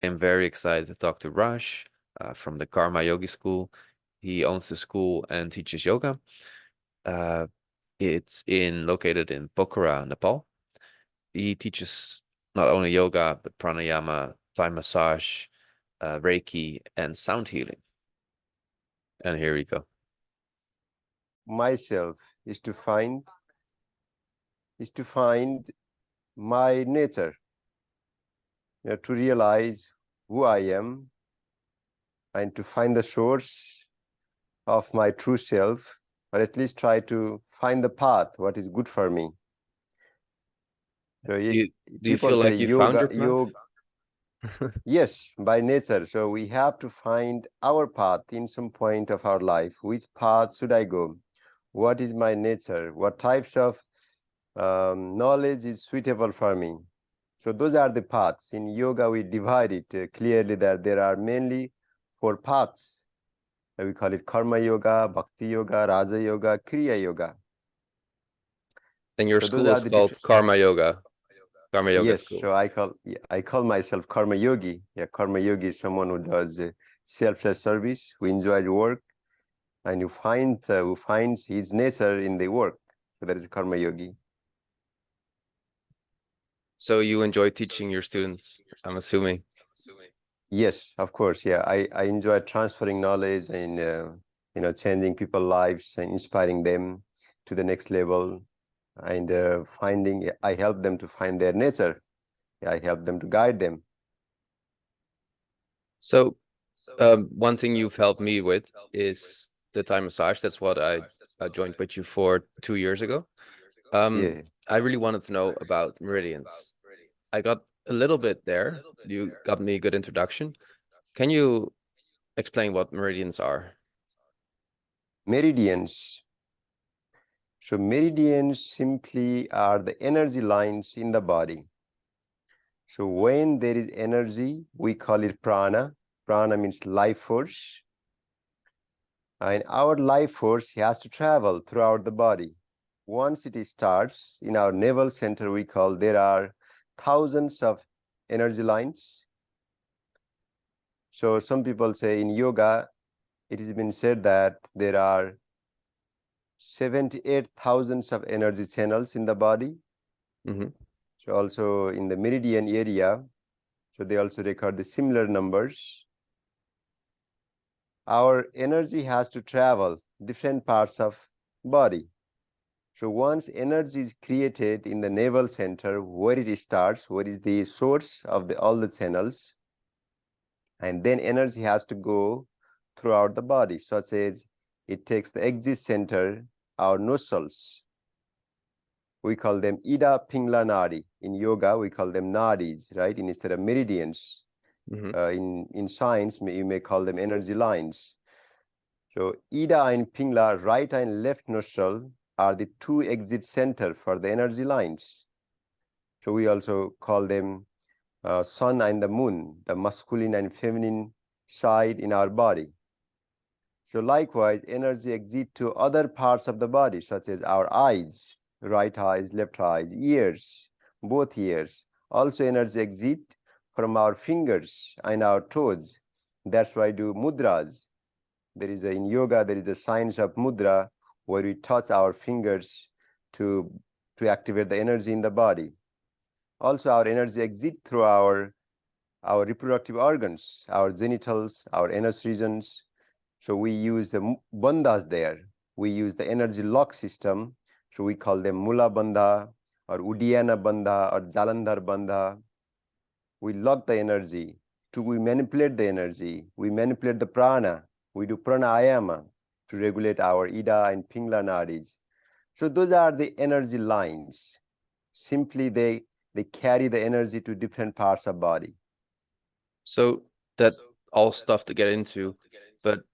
I'm very excited to talk to Raj from the Karma Yogi School. He owns the school and teaches yoga. Uh, it's located in Pokhara, Nepal. He teaches not only yoga but pranayama, Thai massage, Reiki, and sound healing. And here we go. Myself is to find my nature, to realize who I am and to find the source of my true self, or at least try to find the path, what is good for me. So Do you people feel say like you found yoga, your path? yoga, yes, by nature. So we have to find our path in some point of our life. Which path should I go? What is my nature? What types of knowledge is suitable for me? So those are the paths. In yoga, we divide it clearly that there are mainly 4 paths. We call it Karma Yoga, Bhakti Yoga, Raja Yoga, Kriya Yoga. And your So those school are is the called different. Karma Yoga, Karma Yoga Yes, School. so I call myself Karma Yogi. Yeah, Karma Yogi is someone who does selfless service, who enjoys work, and who finds his nature in the work. So that is Karma Yogi. So you enjoy teaching your students, I'm assuming. Yes, of course. Yeah, I enjoy transferring knowledge and changing people's lives and inspiring them to the next level, and I help them to find their nature. I help them to guide them. So one thing you've helped me with is the Thai massage. That's what I joined with you for 2 years ago. Um, Yeah. I really wanted to know about meridians. I got a little bit there. You got me a good introduction. Can you explain what meridians are? Meridians. So meridians simply are the energy lines in the body. So when there is energy, we call it prana. Prana means life force. And our life force has to travel throughout the body. Once it starts in our navel center, there are thousands of energy lines. So some people say in yoga, it has been said that there are 78,000 of energy channels in the body. Mm-hmm. So also in the meridian area, so they also record the similar numbers. Our energy has to travel different parts of body. So once energy is created in the navel center, where it starts, where is the source of all the channels, and then energy has to go throughout the body, such as it takes the exit center, our nostrils. We call them Ida Pingla Nadi. In yoga, we call them nadis, right? Instead of meridians. Mm-hmm. In science, you may call them energy lines. So Ida and Pingla, right and left nostril, are the 2 exit center for the energy lines. So we also call them sun and the moon, the masculine and feminine side in our body. So likewise, energy exit to other parts of the body, such as our eyes, right eyes, left eyes, ears, both ears. Also energy exit from our fingers and our toes. That's why I do mudras. In yoga, there is a science of mudra where we touch our fingers to activate the energy in the body. Also, our energy exit through our reproductive organs, our genitals, our anus regions. So we use the bandhas there. We use the energy lock system. So we call them Mula Bandha or Uddiyana Bandha or Jalandhar Bandha. We lock the energy. We manipulate the energy. We manipulate the prana. We do pranayama to regulate our Ida and Pingla nadis. So those are the energy lines. Simply they carry the energy to different parts of body. So that all stuff to get into, but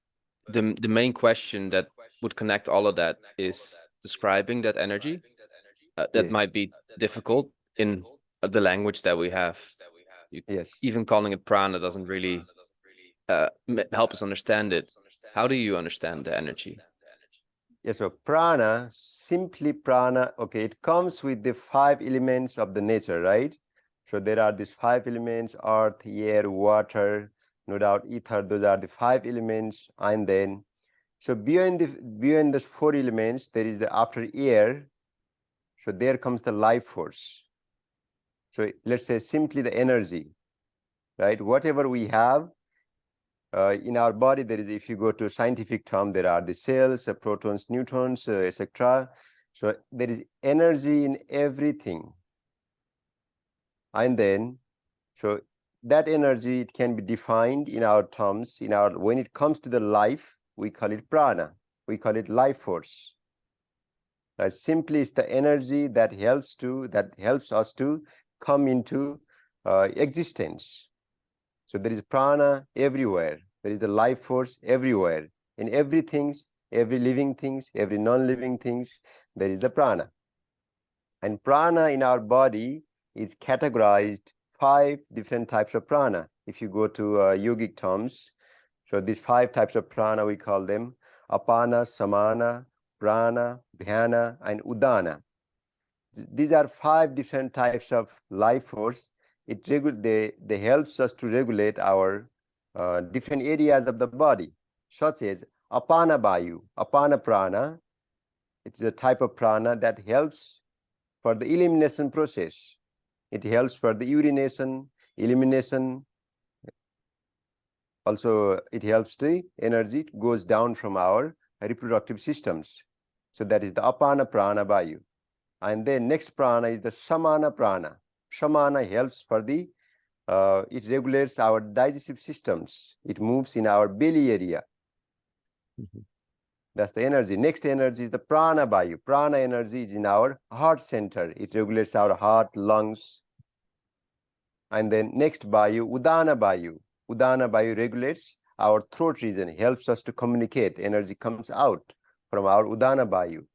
the main question that would connect all of that is describing that energy. That Yeah. might be difficult in the language that we have. You, Yes. even calling it prana doesn't really help us understand it. How do you understand the energy? Yes, so simply prana, okay, it comes with the 5 elements of the nature, right? So there are these 5 elements: earth, air, water, no doubt ether. Those are the 5 elements. And then, so beyond the 4 elements, there is the after air. So there comes the life force. So let's say simply the energy, right? Whatever we have in our body, there is, if you go to scientific term, there are the cells, protons, neutrons, etc. So there is energy in everything. And then, so that energy, it can be defined in our terms, when it comes to the life, we call it prana, we call it life force. Right? Simply it's the energy that helps us to come into existence. So there is prana everywhere. There is the life force everywhere. In everything, every living things, every non-living things, there is the prana. And prana in our body is categorized 5 different types of prana. If you go to yogic terms, so these 5 types of prana, we call them apana, samana, prana, dhyana, and udana. These are 5 different types of life force. They helps us to regulate our different areas of the body, such as apana bayu, apana prana. It's a type of prana that helps for the elimination process. It helps for the urination, elimination. Also, it helps the energy goes down from our reproductive systems. So that is the apana prana bayu. And then next prana is the samana prana. Samana helps for the, it regulates our digestive systems. It moves in our belly area. That's the energy. Next energy is the prana bayu. Prana energy is in our heart center. It regulates our heart, lungs. And then next bayu, udana bayu. Udana bayu regulates our throat region, helps us to communicate. Energy comes out from our udana bayu.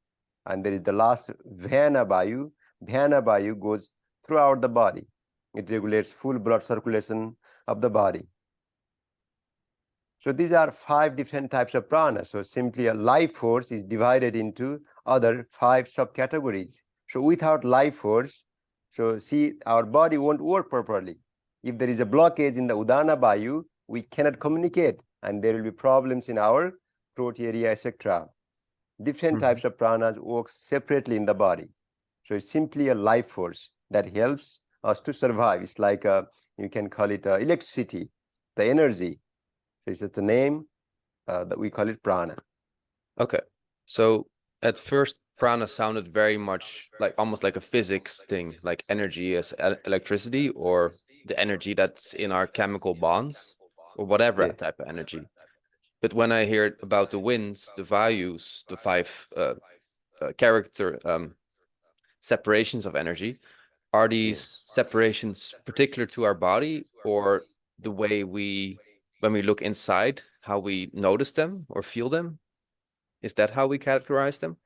And there is the last dhyana bayu. Dhyana bayu goes throughout the body. It regulates full blood circulation of the body. So these are 5 different types of prana. So simply a life force is divided into other 5 subcategories. So without life force, so see, our body won't work properly. If there is a blockage in the udana bayu, we cannot communicate, and there will be problems in our throat area, etc. Different types of pranas work separately in the body. So it's simply a life force that helps us to survive. It's like you can call it electricity, the energy. So it's just the name that we call it prana. Okay. So at first, prana sounded very much like almost like a physics thing, like energy as electricity, or the energy that's in our chemical bonds, or whatever Yeah. type of energy. But when I hear about the winds, the values, the 5 character separations of energy, are these Yeah. separations particular to our body, or the way when we look inside, how we notice them or feel them? Is that how we categorize them?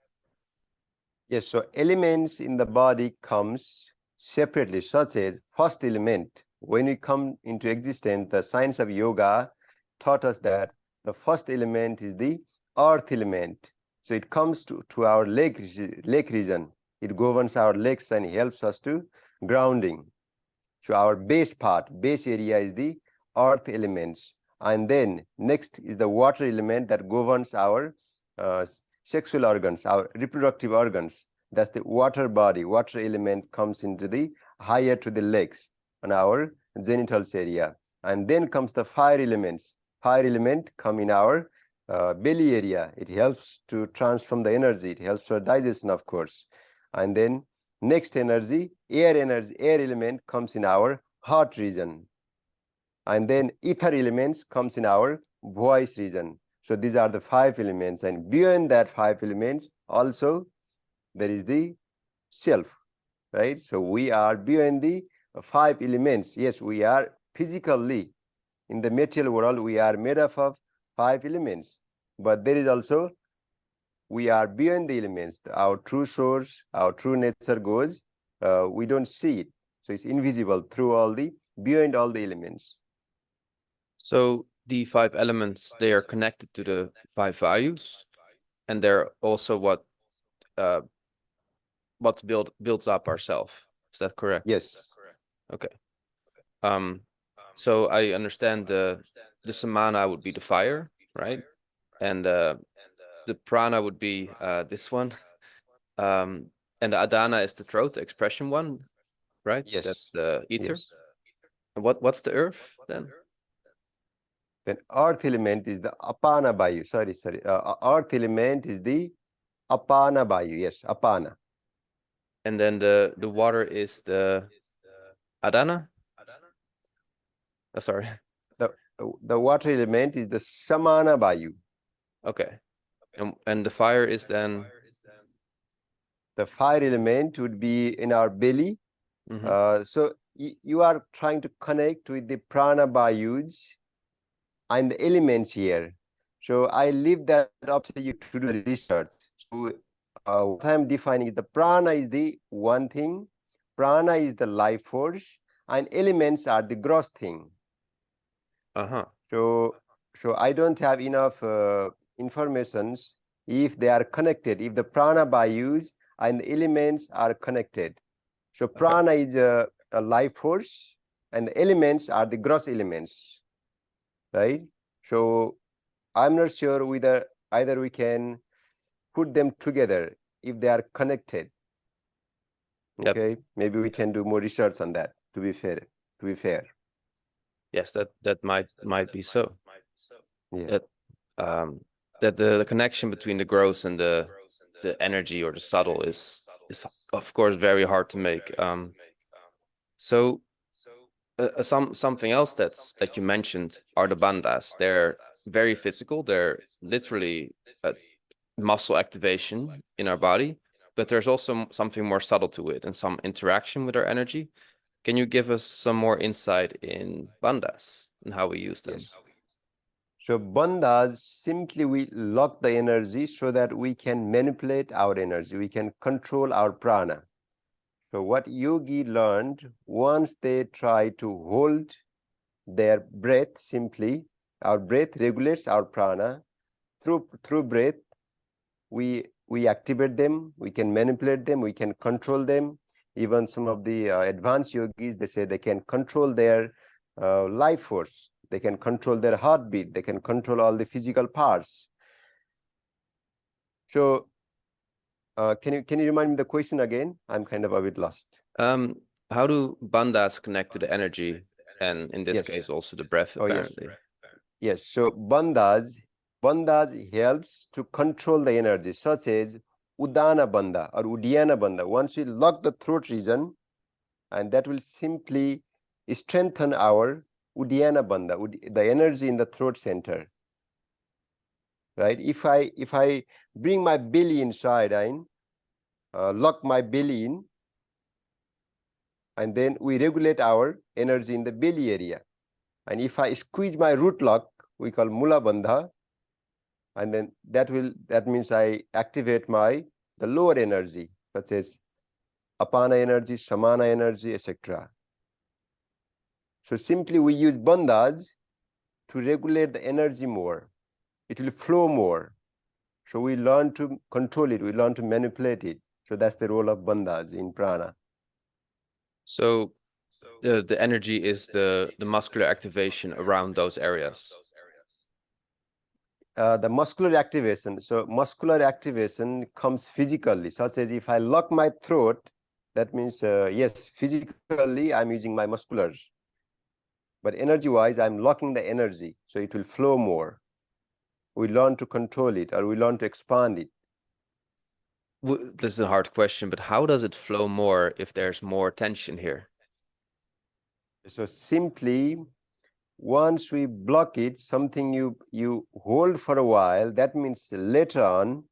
Yes, so elements in the body comes separately, such as first element. When we come into existence, the science of yoga taught us that the first element is the earth element. So it comes to our leg region. It governs our legs and helps us to grounding. So our base area is the earth elements. And then next is the water element that governs our uh, sexual organs, our reproductive organs. That's the water body. Water element comes into the higher to the legs on our genitals area. And then comes the fire elements. Fire element come in our belly area. It helps to transform the energy. It helps for digestion, of course. And then next energy, air element comes in our heart region. And then ether elements comes in our voice region. So these are the 5 elements. And beyond that 5 elements, also there is the self, right? So we are beyond the 5 elements. Yes, we are physically in the material world, we are made up of 5 elements. But there is also, we are beyond the elements. Our true source, our true nature goes, we don't see it. So it's invisible beyond all the elements. So the 5 elements, they are connected to the 5 values, and they're also uh, what builds up ourself. Is that correct? Yes. Okay. Um, so I understand the samana would be the fire, right? And the prana would be this one. Um, and the adana is the throat, the expression one, right? Yes. That's the ether. Yes. And what's the earth then? Then earth element is the apana bayu. Sorry. Earth element is the apana bayu. Yes, apana. And then the water is the adana. Sorry. The the water element is the samana bayu. Okay. And the fire is then. The fire element would be in our belly. Mhm. So you are trying to connect with the prana bayus and the elements here. So I leave that up to you to do the research. So what I'm defining is the prana is the one thing, prana is the life force, and elements are the gross thing. Uh-huh. So I don't have enough informations if they are connected, if the prana bayus and the elements are connected. So Okay. prana is a life force, and the elements are the gross elements, right? So I'm not sure whether either we can put them together if they are connected. Yep. Okay, maybe we can do more research on that. To be fair, Yes, that might be so. yeah. That that the connection between the gross and the energy or the subtle is of course very hard to make. So something else that you mentioned are the bandhas. They're very physical. They're literally a muscle activation in our body, but there's also something more subtle to it and some interaction with our energy. Can you give us some more insight in bandhas and how we use them? Yes. So bandhas simply we lock the energy so that we can manipulate our energy. We can control our prana. So what yogi learned, once they try to hold their breath, simply our breath regulates our prana. Through breath, we activate them, we can manipulate them, we can control them. Even some of the advanced yogis, they say they can control their life force, they can control their heartbeat, they can control all the physical parts. So can you remind me the question again? I'm kind of a bit lost. Um, how do bandhas connect to the energy and in this Yes. case also the breath Oh yes. apparently? Yes. So bandhas helps to control the energy, such as udana bandha or udiana bandha. Once we lock the throat region, and that will simply strengthen our udiana bandha, the energy in the throat center, right? If I bring my belly inside and lock my belly in, and then we regulate our energy in the belly area. And if I squeeze my root lock, we call mula bandha, and then that means I activate the lower energy, such as apana energy, samana energy, etc. So simply we use bandhas to regulate the energy more. It will flow more. So we learn to control it, we learn to manipulate it. So that's the role of bandhas in prana. So the energy is the muscular activation around those areas. The muscular activation. So muscular activation comes physically, such as if I lock my throat, that means yes, physically I'm using my musculars. But energy-wise, I'm locking the energy, so it will flow more. We learn to control it, or we learn to expand it. This is a hard question, but how does it flow more if there's more tension here? So simply, once we block it, something you hold for a while, that means later on,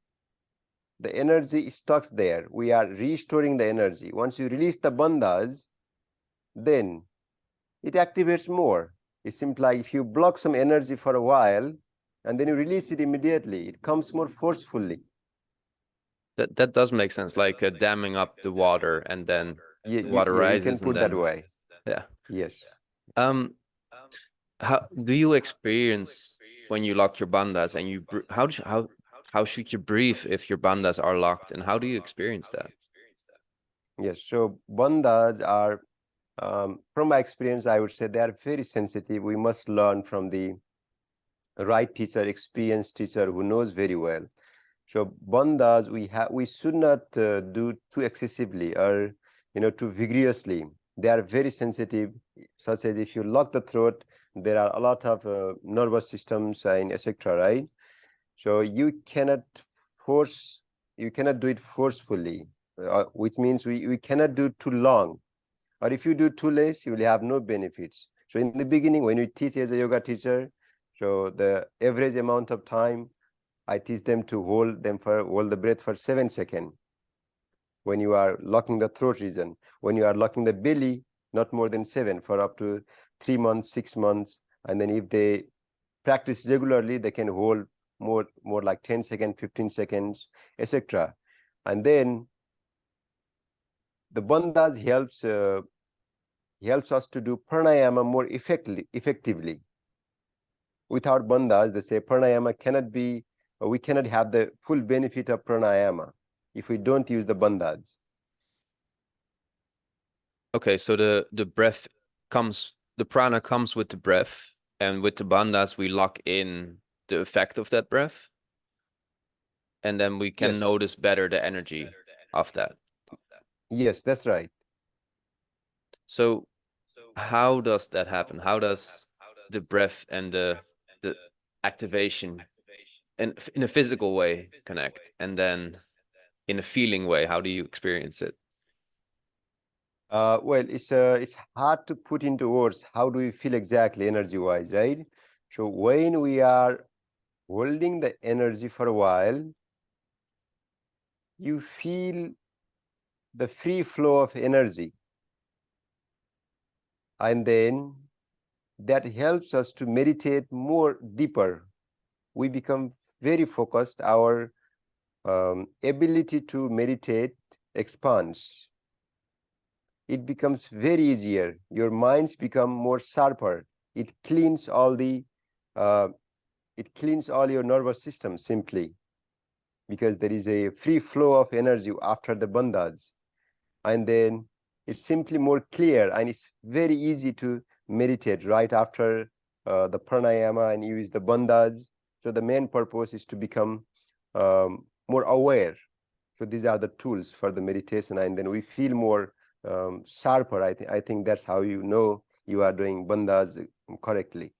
the energy stuck there. We are restoring the energy. Once you release the bandhas, then it activates more. It's simply like if you block some energy for a while and then you release it immediately, it comes more forcefully. That does make sense, like damming up the water and then the water Yeah, you can rises and put that then way. yeah. Yes. Um, how do you experience when you lock your bandhas and how should you breathe if your bandhas are locked and how do you experience that? Yes. So bandhas are From my experience, I would say they are very sensitive. We must learn from the right teacher, experienced teacher who knows very well. So bandhas we should not do too excessively or too vigorously. They are very sensitive, such as if you lock the throat, there are a lot of nervous systems and etc. Right? So force, you cannot do it forcefully, which means we cannot do too long. Or if you do too less, you will have no benefits. So in the beginning, when you teach as a yoga teacher, so the average amount of time I teach them to hold the breath for 7 seconds. When you are locking the throat region, when you are locking the belly, not more than 7 for up to 3 months, 6 months. And then if they practice regularly, they can hold more like 10 seconds, 15 seconds, etc. And then the bandhas helps us to do pranayama more effectively. Without bandhas, they say pranayama cannot be, we cannot have the full benefit of pranayama if we don't use the bandhas. Okay, so the breath the prana comes with the breath, and with the bandhas we lock in the effect of that breath, and then we can Yes. notice better the energy of that. Yes, that's right. So how does that happen? How does the breath and the activation in a physical way connect, and then in a feeling way, how do you experience it? Well, it's hard to put into words. How do we feel exactly energy-wise, right? So when we are holding the energy for a while, you feel the free flow of energy. And then that helps us to meditate more deeper. We become very focused. Our ability to meditate expands. It becomes very easier. Your minds become more sharper. It cleans all the uh, it cleans all your nervous system simply because there is a free flow of energy after the bandhas. And then it's simply more clear and it's very easy to meditate right after the pranayama and use the bandhas. So the main purpose is to become more aware. So these are the tools for the meditation, and then we feel more sharper. I think that's how you know you are doing bandhas correctly.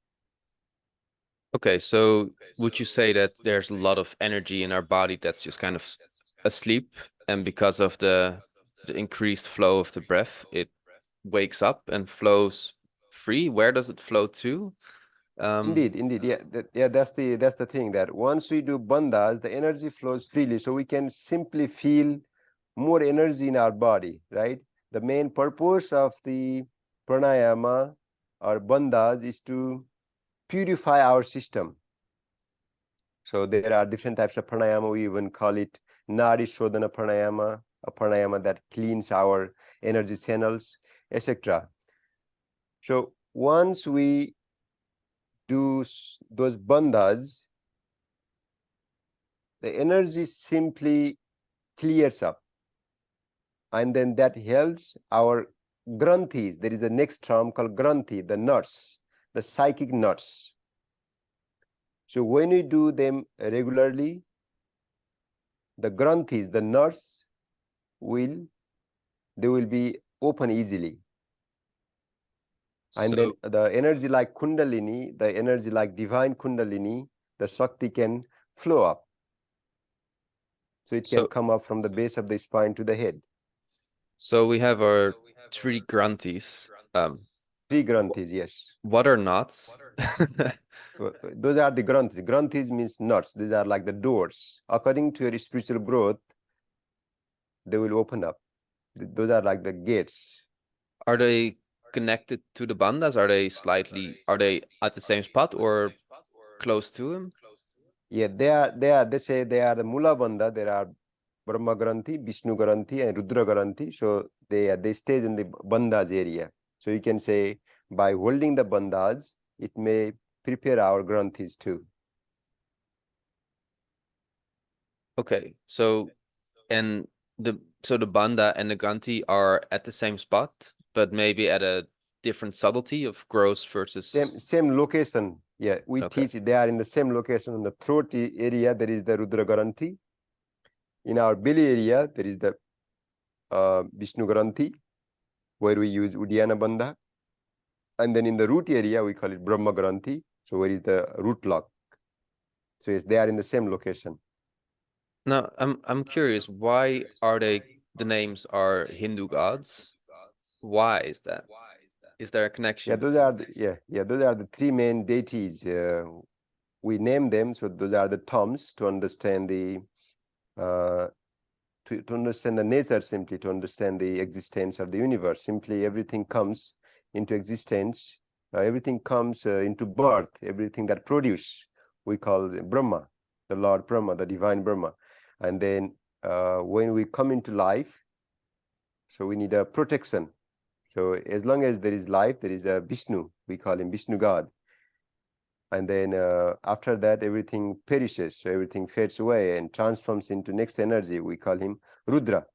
Okay, so would you say that there's a lot of energy in our body that's just kind of asleep, and because of the increased flow of the breath, it wakes up and flows free? Where does it flow to? Um, Indeed, yeah, that's the thing, that once we do bandhas, the energy flows freely, so we can simply feel more energy in our body, right? The main purpose of the pranayama or bandhas is to purify our system. So there are different types of pranayama. We even call it Nadi Shodhana pranayama, a pranayama that cleans our energy channels, etc. So once we do those bandhas, the energy simply clears up, and then that helps our granthis. There is the next term called granthi, the nuts, the psychic nuts. So when we do them regularly, the granthis, the nuts, they will be open easily. And then so the energy like kundalini, the energy like divine kundalini, the shakti can flow up. So it can so come up from the base of the spine to the head. so we have our three granthis. Three wh- granthis, yes. what are knots? Those are the granthis. Granthis means nuts. These are like the doors. According to your spiritual growth, they will open up. Those are like the gates. Are they connected to the bandhas? Are they at the same spot or close to him? Yeah, they say they are the Mula Bandha. There are Brahma Granthi, Vishnu Granthi, and Rudra Granthi. So they stay in the bandhas area. So you can say by holding the bandhas, it may prepare our granthis too. Okay, so and the bandha and the granthi are at the same spot? but maybe at a different subtlety of gross versus. Same location. Yeah, we Okay. teach they are in the same location. In the throat area, there is the Rudra Granthi. In our belly area, there is the Vishnu Granthi, where we use Uddiyana Bandha. And then in the root area, we call it Brahma Granthi. So where is the root lock? So yes, they are in the same location. Now, I'm curious, why are they the names are Hindu gods? Why is that? Is there a Yeah, connection? those are the three main deities. We name them, so those are the terms to understand the uh, to understand the nature, simply to understand the existence of the universe. Simply, everything comes into existence. Everything comes into birth. Everything that produce, we call Brahma, the Lord Brahma, the divine Brahma. And then when we come into life, so we need a protection. So as long as there is life, there is a Vishnu. We call him Vishnu God. And then after that, everything perishes. So everything fades away and transforms into next energy. We call him Rudra.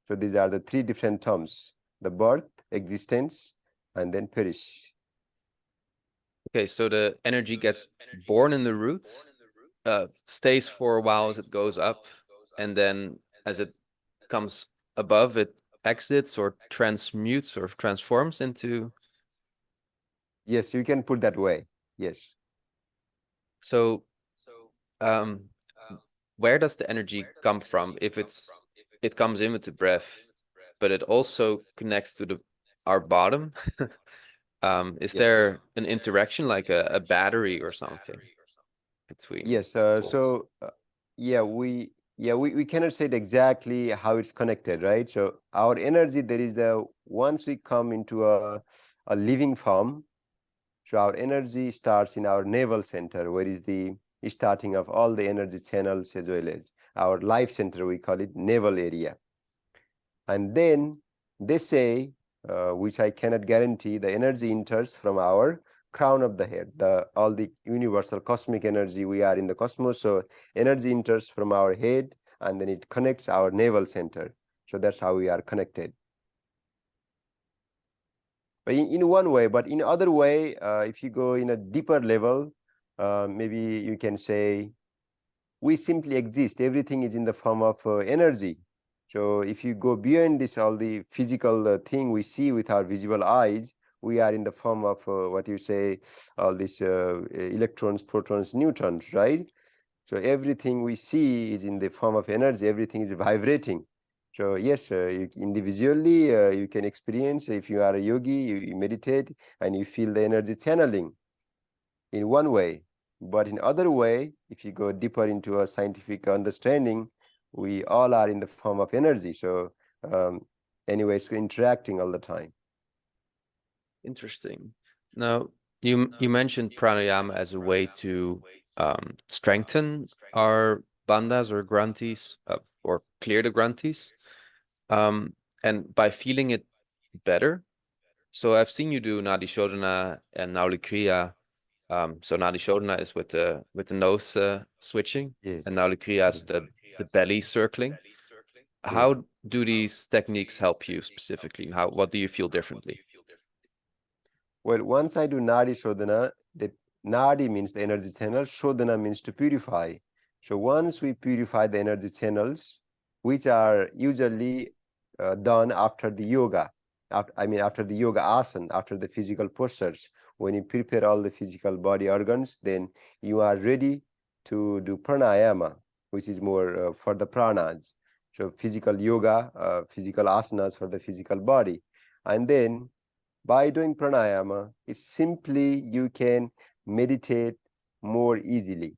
So these are the three different terms: the birth, existence, and then perish. Okay, so the energy gets born in the roots, stays for a while as it goes up, and then as it comes above, it exits or transmutes or transforms into. Yes, you can put that way. Yes. So, um, where does the energy come from? If it comes in with the breath, but it also connects to our bottom. Is Yes. there an interaction like a battery or something between Yes. both? We cannot say it exactly how it's connected, right? So our energy, there is the once we come into a living form, so our energy starts in our navel center, where is the starting of all the energy channels, as well as our life center, we call it navel area. And then they say, which I cannot guarantee, the energy enters from our crown of the head, all the universal cosmic energy. We are in the cosmos, so energy enters from our head and then it connects our navel center. So that's how we are connected. But in one way, but in other way, if you go in a deeper level, maybe you can say we simply exist. Everything is in the form of energy. So if you go beyond this, all the physical thing we see with our visible eyes, we are in the form of what you say, all these electrons, protons, neutrons, right? So everything we see is in the form of energy. Everything is vibrating. So yes, individually you can experience. If you are a yogi, you meditate and you feel the energy channeling in one way. But in other way, if you go deeper into a scientific understanding, we all are in the form of energy. So anyway, it's interacting all the time. Interesting. Now, you mentioned pranayama as a way to strengthen our bandhas or granthis, or clear the granthis, and by feeling it better. So I've seen you do Nadi Shodhana and Nauli Kriya. So Nadi Shodhana is with the nose switching, Yes. and Nauli Kriya is the belly circling. Yes. How do these techniques help you specifically? What do you feel differently? Well, once I do Nadi Shodhana, the Nadi means the energy channel, Shodhana means to purify. So once we purify the energy channels, which are usually done after the yoga, after the yoga asana, after the physical postures, when you prepare all the physical body organs, then you are ready to do pranayama, which is more for the pranas. So physical yoga, physical asanas for the physical body. And then by doing pranayama, it's simply you can meditate more easily.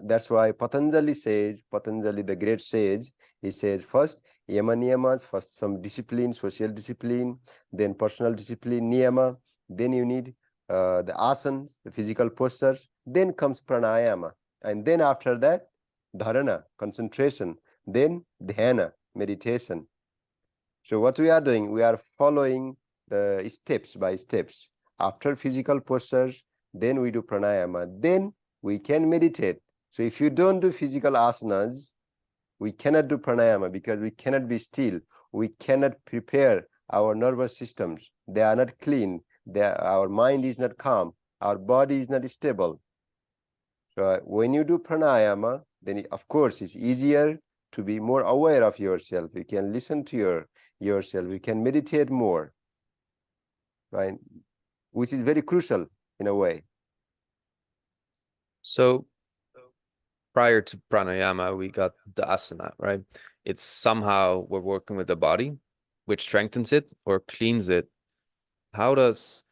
That's why Patanjali, the great sage, he says first yama niyamas, first some discipline, social discipline, then personal discipline, niyama, then you need the asanas, the physical postures, then comes pranayama, and then after that, dharana, concentration, then dhyana, meditation. So what we are doing, we are following the steps by steps. After physical postures, then we do pranayama. Then we can meditate. So if you don't do physical asanas, we cannot do pranayama because we cannot be still. We cannot prepare our nervous systems. They are not clean. Our mind is not calm. Our body is not stable. So when you do pranayama, then of course it's easier to be more aware of yourself. You can listen to yourself. You can meditate more, right? Which is very crucial in a way. So prior to pranayama, we got the asana, right? It's somehow we're working with the body, which strengthens it or cleans it. How does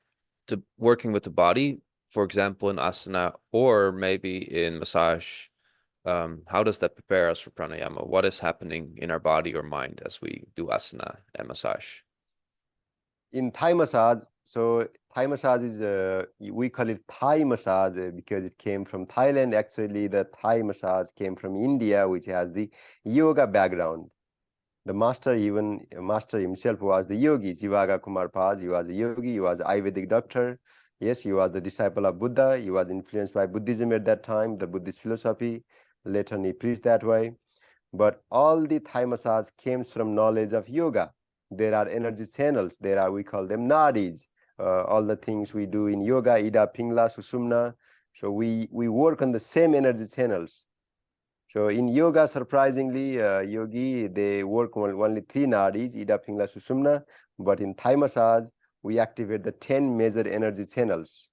the working with the body, for example, in asana or maybe in massage, how does that prepare us for pranayama? What is happening in our body or mind as we do asana and massage? In Thai massage, so Thai massage is we call it Thai massage because it came from Thailand. Actually, the Thai massage came from India, which has the yoga background. The master himself was the yogi, Jivaga Kumar Paz. He was a yogi, he was an Ayurvedic doctor. Yes, he was the disciple of Buddha. He was influenced by Buddhism at that time, the Buddhist philosophy. Later on, he preached that way. But all the Thai massage comes from knowledge of yoga. There are energy channels. We call them nadis. All the things we do in yoga, Ida, Pingla, Susumna. So we work on the same energy channels. So in yoga, surprisingly, yogi, they work on only 3 nadis, Ida, Pingla, Susumna. But in Thai massage, we activate the 10 major energy channels.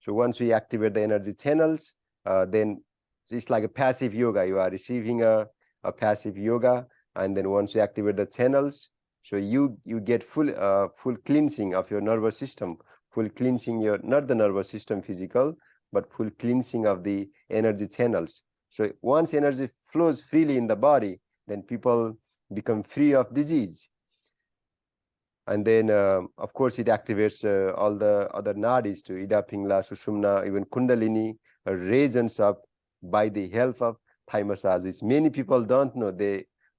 So once we activate the energy channels, then it's like a passive yoga. You are receiving a passive yoga, and then once you activate the channels, so you get full cleansing of your nervous system, full cleansing not the nervous system physical, but full cleansing of the energy channels. So once energy flows freely in the body, then people become free of disease. And then, of course, it activates all the other nadis to Ida, Pingla, Sushumna, even Kundalini, regions up by the help of Thai massage, which many people don't know.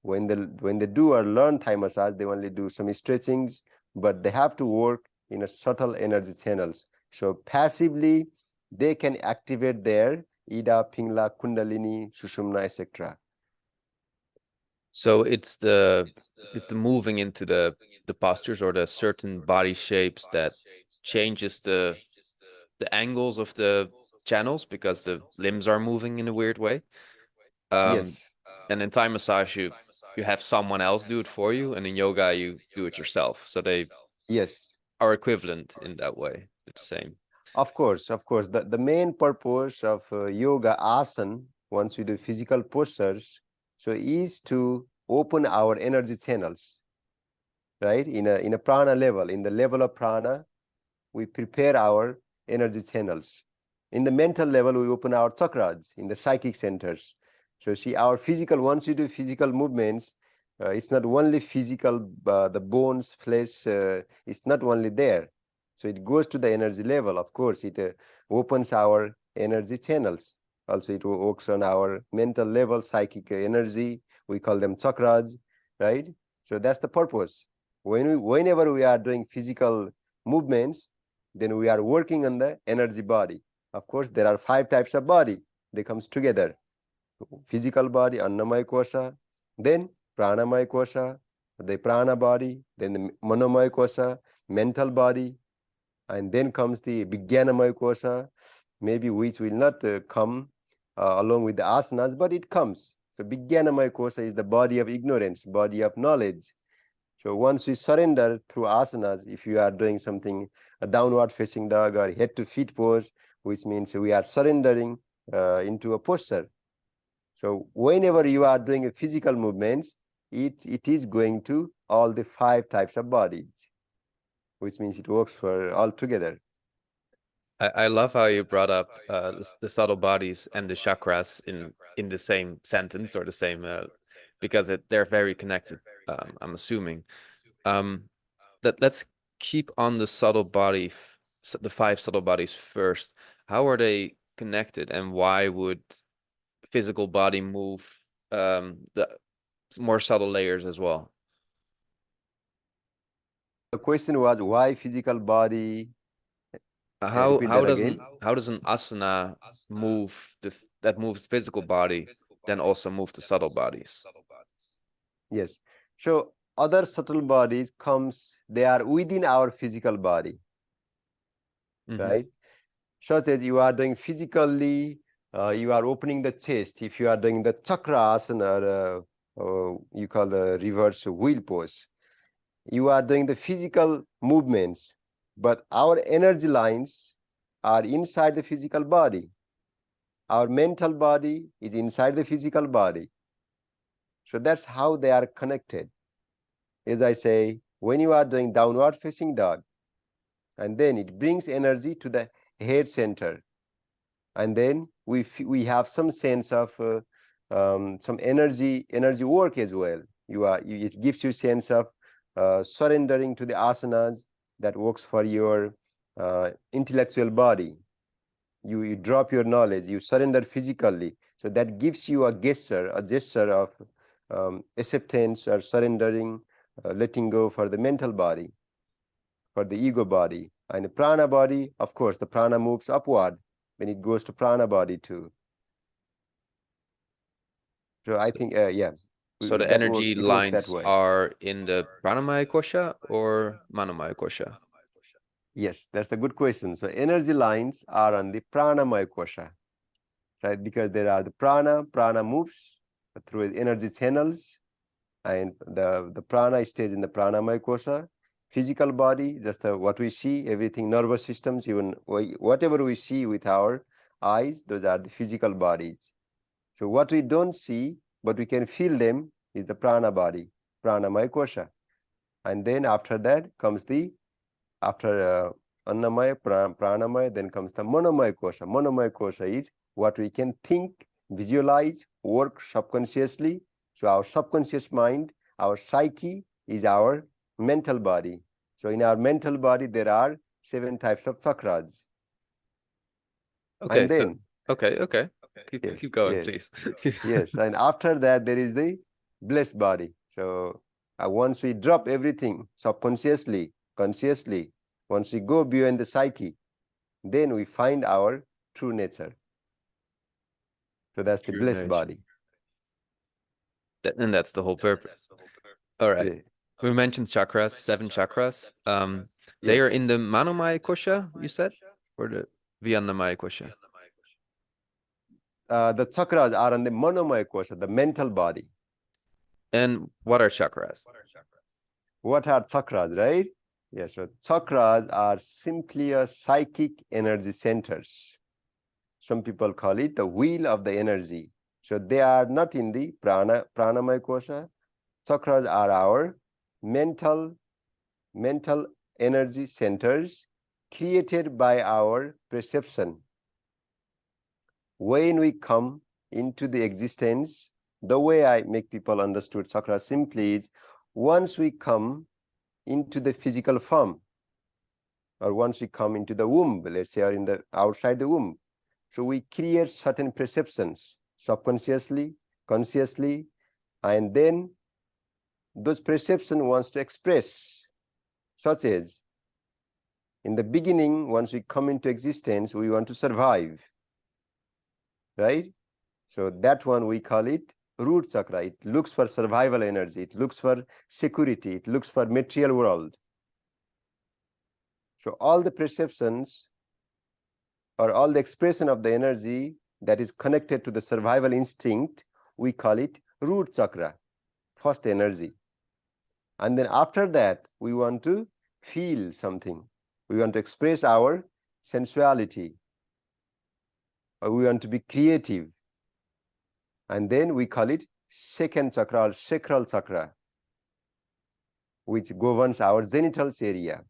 When they do or learn Thai massage, they only do some stretchings, but they have to work in a subtle energy channels. So passively, they can activate their Ida, Pingla, Kundalini, Sushumna, etc. So it's the moving into the postures or the certain body shapes that changes the angles of the channels because the limbs are moving in a weird way. Um, Yes, and in Thai massage, you have someone else do it for you, and in yoga, you do it yourself. So they yes. are equivalent in that way. They're the same. Of course, of course. The main purpose of yoga asana, once we do physical postures, so is to open our energy channels, right? In a prana level, in the level of prana, we prepare our energy channels. In the mental level, we open our chakras in the psychic centers. So see, our physical, once you do physical movements, it's not only physical, the bones, flesh, it's not only there. So it goes to the energy level. Of course, it opens our energy channels. Also, it works on our mental level, psychic energy. We call them chakras, right? So that's the purpose. Whenever we are doing physical movements, then we are working on the energy body. Of course, there are 5 types of body. They comes together. Physical body, Annamaya Kosha, then Pranamaya Kosha, the prana body, then the Manomaya Kosha, mental body, and then comes the Vijnanamaya Kosha, maybe which will not come along with the asanas, but it comes. So Vijnanamaya Kosha is the body of ignorance, body of knowledge. So once we surrender through asanas, if you are doing something, a downward facing dog or head to feet pose, which means we are surrendering into a posture. So whenever you are doing a physical movements, it is going to all the 5 types of bodies, which means it works for all together. I love how you brought up the subtle bodies and the chakras in the same sentence or the same because they're very connected. I'm assuming. Um, let's keep on the subtle body, the 5 subtle bodies first. How are they connected, and why would physical body move the more subtle layers as well? The question was why physical body? Can I repeat that again? How does an asana move that moves physical body then also move the subtle bodies? Yes. So other subtle bodies comes, they are within our physical body, right? Such as you are doing physically, you are opening the chest. If you are doing the chakra asana, you call the reverse wheel pose, you are doing the physical movements, but our energy lines are inside the physical body. Our mental body is inside the physical body. So that's how they are connected. As I say, when you are doing downward facing dog, and then it brings energy to the head center, and then we have some sense of some energy work as well. It gives you sense of surrendering to the asanas that works for your intellectual body. You drop your knowledge, you surrender physically, so that gives you a gesture of acceptance or surrendering, letting go for the mental body, for the ego body. And the prana body, of course, the prana moves upward when it goes to prana body too. So I think, yeah, So the energy it works that lines way. are in the pranamaya kosha or manomaya kosha? Yes, that's a good question. So energy lines are on the pranamaya kosha, right? Because there are the prana moves through energy channels, and the prana stays in the pranamaya kosha. Physical body, just what we see, everything, nervous systems, even whatever we see with our eyes, those are the physical bodies. So what we don't see, but we can feel them, is the prana body, pranamaya kosha. And then after that comes after annamaya, pranamaya, then comes the manomaya kosha. Manomaya kosha is what we can think, visualize, work subconsciously. So our subconscious mind, our psyche, is our mental body. So in our mental body, there are 7 types of chakras. Okay, And then, okay. yes, Keep going, yes, please. yes. And after that, there is the blessed body. So once we drop everything subconsciously, consciously, once we go beyond the psyche, then we find our true nature. So that's the True blessed nature. body. And that's the whole purpose. All right. Yeah. We mentioned chakras, 7 chakras. They Yes. are in the manomaya kosha, you said, or the Vyanamaya kosha? The chakras are on the manomaya kosha, the mental body. And what are chakras? What are chakras, right? Yes. So chakras are simply a psychic energy centers. Some people call it the wheel of the energy. So they are not in the pranamaya kosha. Chakras are our mental energy centers created by our perception. When we come into the existence, the way I make people understood chakra simply is, once we come into the physical form, or once we come into the womb, let's say, or in the outside the womb, so we create certain perceptions subconsciously, consciously, and then those perceptions wants to express, such as in the beginning, once we come into existence, we want to survive, right? So that one we call it root chakra. It looks for survival energy. It looks for security. It looks for material world. So all the perceptions or all the expression of the energy that is connected to the survival instinct, we call it root chakra, first energy. And then after that, we want to feel something. We want to express our sensuality, or we want to be creative. And then we call it second chakra or sacral chakra, which governs our genitals area.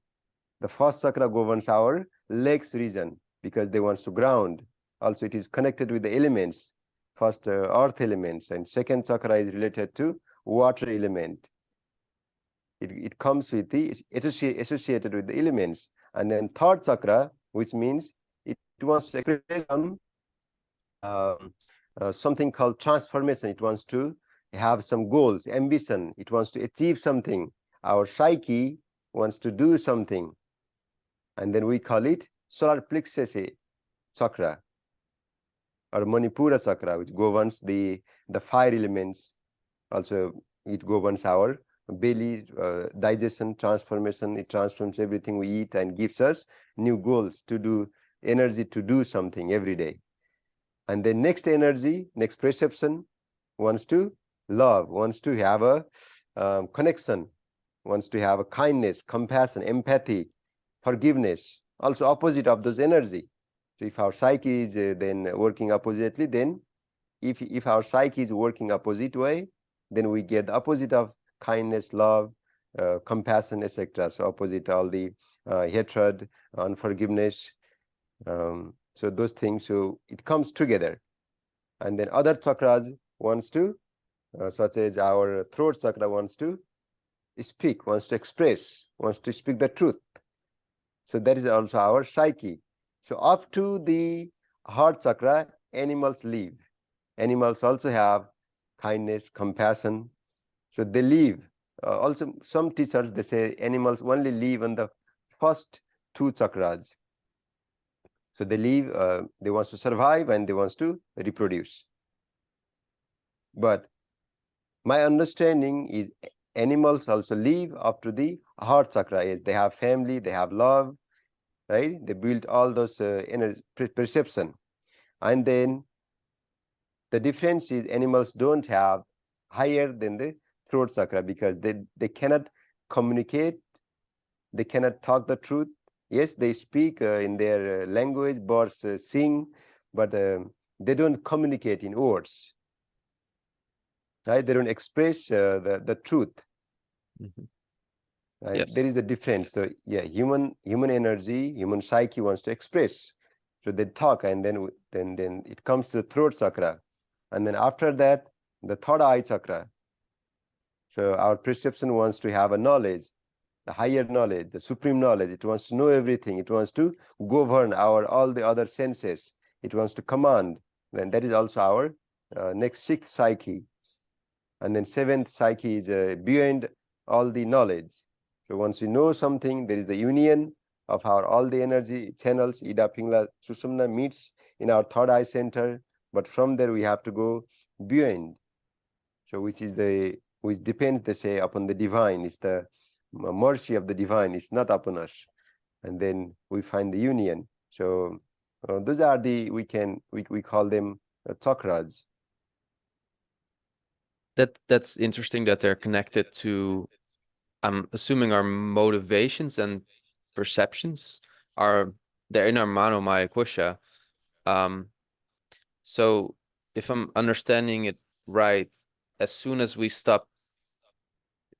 The first chakra governs our legs region because they want to ground. Also, it is connected with the elements. First, earth elements, and second chakra is related to water element. It comes with the associated with the elements. And then third chakra, which means it wants to express something called transformation. It wants to have some goals, ambition. It wants to achieve something. Our psyche wants to do something. And then we call it solar plexus chakra or Manipura chakra, which governs the fire elements. Also, it governs our belly, digestion, transformation. It transforms everything we eat and gives us new goals to do, energy to do something every day. And then next energy, next perception wants to love, wants to have a connection, wants to have a kindness, compassion, empathy, forgiveness. Also opposite of those energy. So if our psyche is then working oppositely, then if our psyche is working opposite way, then we get the opposite of kindness, love, compassion, etc. So opposite all the hatred, unforgiveness. So those things, so it comes together. And then other chakras wants to, such as our throat chakra wants to speak, wants to express, wants to speak the truth. So that is also our psyche. So up to the heart chakra, animals live. Animals also have kindness, compassion. So they live. Also, some teachers, they say animals only live on the first two chakras. So they live, they want to survive and they want to reproduce. But my understanding is animals also live up to the heart chakra. Is they have family, they have love, right? They build all those inner perception. And then the difference is animals don't have higher than the throat chakra because they cannot communicate, they cannot talk the truth. Yes, they speak in their language, birds sing, but they don't communicate in words, right? They don't express the truth. Right? Yes. There is a difference. So yeah, human energy, human psyche wants to express. So they talk, and then it comes to the throat chakra, and then after that, the third eye chakra. So our perception wants to have a knowledge, the higher knowledge, the supreme knowledge. It wants to know everything. It wants to govern our all the other senses. It wants to command. Then that is also our next sixth psyche, and then seventh psyche is beyond all the knowledge. So once we know something, there is the union of our all the energy channels. Ida, Pingla, Sushumna meets in our third eye center, but from there we have to go beyond. So which depends, they say, upon the divine. It's the mercy of the divine. It's not upon us, and then we find the union. So those are the we call them chakras. That's interesting that they're connected to, I'm assuming, our motivations and perceptions are, they're in our mano maya kosha. So if I'm understanding it right, as soon as we stop,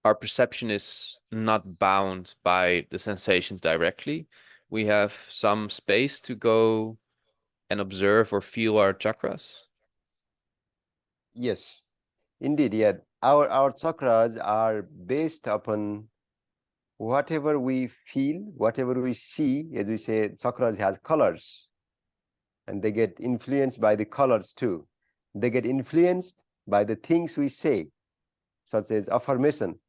our perception is not bound by the sensations directly. We have some space to go and observe or feel our chakras. Yes, indeed. Yeah, our chakras are based upon whatever we feel, whatever we see. As we say, chakras have colors, and they get influenced by the colors too. They get influenced by the things we say, such as affirmation.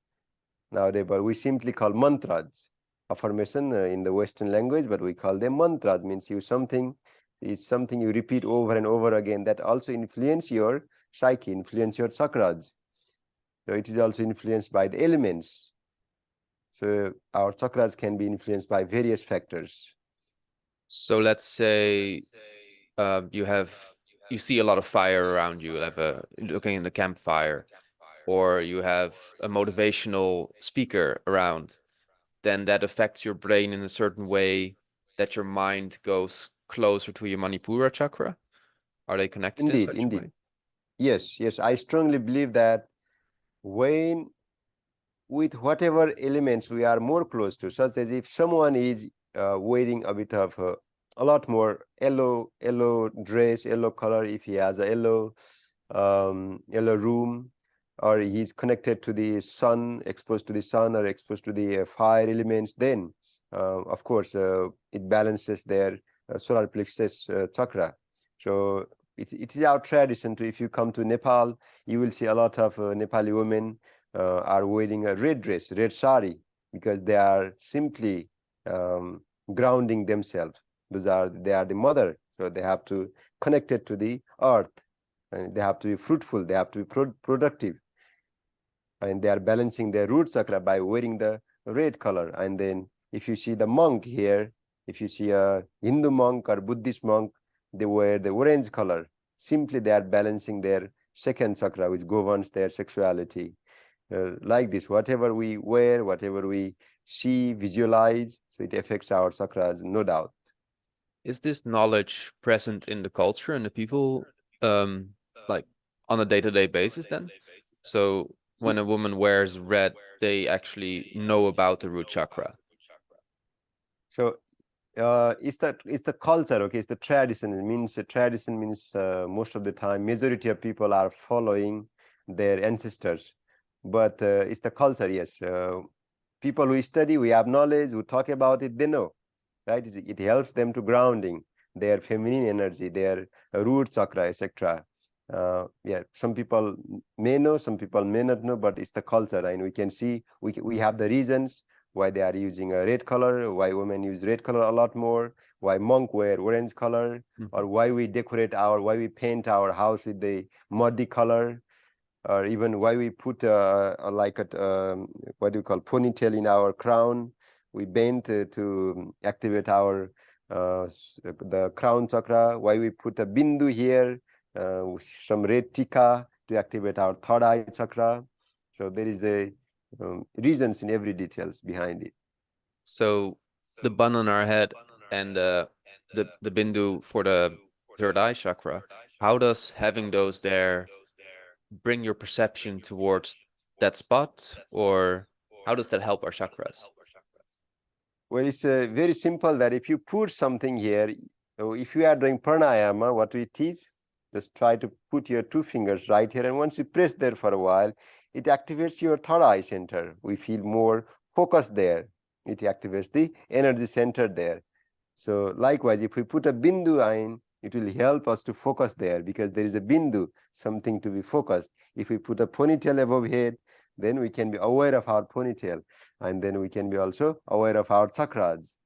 Nowadays, but we simply call mantras affirmation in the Western language, but we call them mantras. Means you something is something you repeat over and over again that also influence your psyche, influence your chakras. So it is also influenced by the elements. So our chakras can be influenced by various factors. So let's say you see a lot of fire around you, like looking in the campfire, or you have a motivational speaker around, then that affects your brain in a certain way that your mind goes closer to your Manipura chakra. Are they connected in Indeed, such a indeed. way? Yes, yes. I strongly believe that when with whatever elements we are more close to, such as if someone is wearing a bit of a lot more yellow dress, yellow color, if he has a yellow room, or he's connected to the sun, exposed to the sun or exposed to the fire elements, then of course it balances their solar plexus chakra. So it is our tradition to, if you come to Nepal, you will see a lot of Nepali women are wearing a red dress, red sari, because they are simply grounding themselves. They are the mother, so they have to connect it to the earth, and they have to be fruitful, they have to be productive. and they are balancing their root chakra by wearing the red color. And then if you see the monk here, if you see a Hindu monk or Buddhist monk, they wear the orange color. Simply they are balancing their second chakra, which governs their sexuality. Like this, whatever we wear, whatever we see, visualize, so it affects our chakras, no doubt. Is this knowledge present in the culture and the people, like on a day-to-day basis then? So when a woman wears red, they actually know about the root chakra. So it's the culture, okay? It's the tradition. It means tradition means most of the time majority of people are following their ancestors, but it's the culture. Yes, people who study, we have knowledge, who talk about it, they know, right? It helps them to grounding their feminine energy, their root chakra, etc. Yeah, some people may know, some people may not know, but it's the culture, and we can see we have the reasons why they are using a red color, why women use red color a lot more, why monk wear orange color, or why we decorate why we paint our house with the muddy color, or even why we put like what do you call ponytail in our crown. We bend to activate our the crown chakra. Why we put a bindu here, some red tika to activate our third eye chakra. So there is the reasons in every details behind it. So the bun on our head and the bindu for the third eye chakra, how does having those there bring your perception towards that spot, or how does that help our chakras? Well, it's very simple that if you put something here, if you are doing pranayama, what we teach, just try to put your two fingers right here, and once you press there for a while, it activates your third eye center. We feel more focused there. It activates the energy center there. So likewise, if we put a bindu in, it will help us to focus there because there is a bindu, something to be focused. If we put a ponytail above head, then we can be aware of our ponytail, and then we can be also aware of our chakras.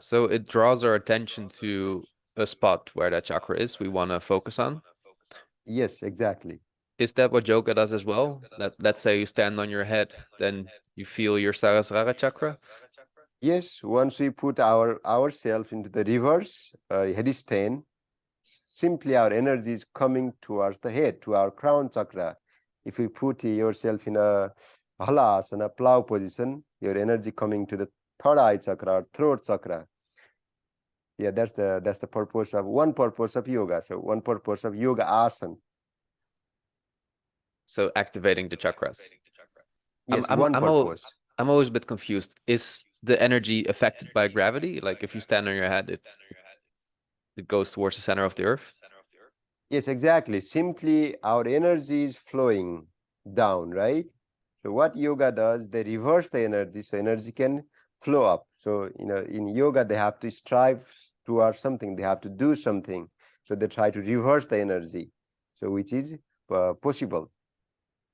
So it draws our attention to a spot where that chakra is we want to focus on. Yes, exactly. Is that what yoga does as well? Let's say you stand on your head, then you feel your Sahasrara chakra. Yes, once we put ourselves into the reverse headstand, simply our energy is coming towards the head, to our crown chakra. If you put yourself in a halasana, plow position, your energy coming to the third eye chakra or throat chakra. Yeah, that's the purpose of one purpose of yoga. So one purpose of yoga asana. So activating the chakras. I'm Yes, I'm one I'm al purpose. I'm always a bit confused. Is the energy affected by gravity? Like if you stand on your head, it goes towards the center of the earth? Yes, exactly. Simply our energy is flowing down, right? So what yoga does, they reverse the energy so energy can flow up. So, in yoga, they have to strive towards something, they have to do something. So they try to reverse the energy, so which is possible.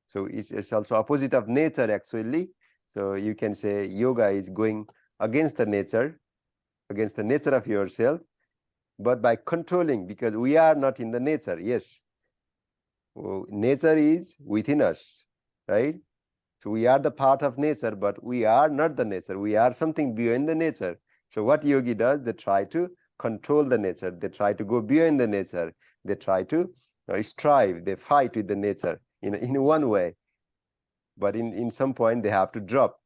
So it's also opposite of nature, actually. So you can say yoga is going against the nature of yourself, but by controlling, because we are not in the nature. Yes, nature is within us, right? So we are the part of nature, but we are not the nature. We are something beyond the nature. So what yogi does, they try to control the nature. They try to go beyond the nature. They try to strive. They fight with the nature in one way. But in some point, they have to drop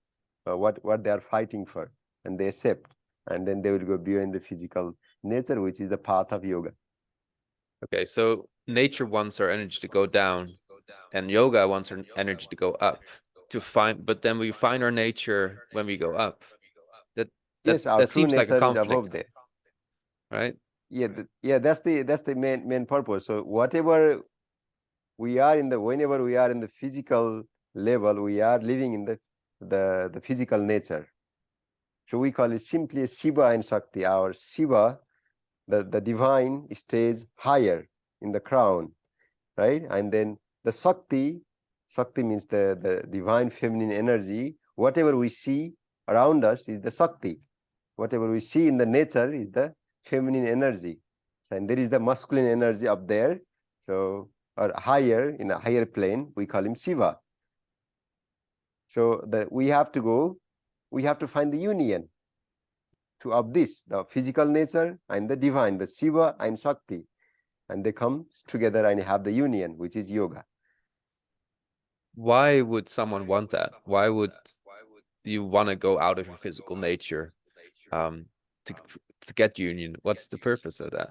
what they are fighting for, and they accept. And then they will go beyond the physical nature, which is the path of yoga. Okay, so nature wants our energy to go down, and yoga wants our energy to go up but then we find our nature when we go up. That that Yes, our that true seems like a nature is above conflict, there. right? Yeah, yeah, that's the main purpose. So whatever we are whenever we are in the physical level, we are living in the physical nature. So we call it simply Shiva and Shakti. Our Shiva, the divine, stays higher in the crown, right? And then the Shakti means the divine feminine energy. Whatever we see around us is the Shakti. Whatever we see in the nature is the feminine energy. And there is the masculine energy up there. So, or higher, in a higher plane, we call him Shiva. So we have to find the union of this, the physical nature and the divine, the Shiva and Shakti, and they come together and have the union, which is yoga. Why would someone want that? Why would you want to go out of your physical nature um, to get union? What's the purpose of that?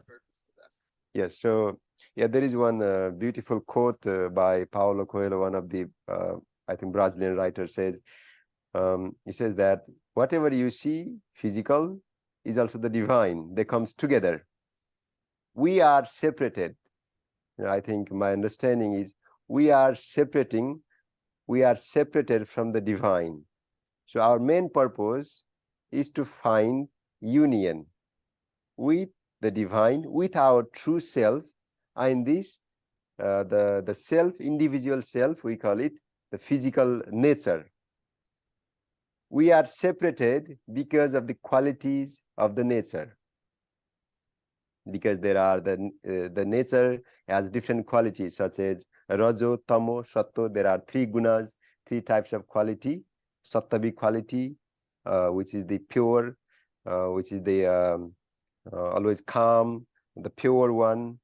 Yes, so yeah, there is one beautiful quote by Paulo Coelho, one of the I think Brazilian writer says, he says that whatever you see physical is also the divine. They comes together. We are separated. I think my understanding is we are separating. We are separated from the divine. So our main purpose is to find union with the divine, with our true self, and this the self, individual self, we call it the physical nature. We are separated because of the qualities of the nature, because there are the nature has different qualities such as rajo, tamo, sattva. There are three gunas, three types of quality. Sattvic quality, which is the pure, which is the always calm, the pure one,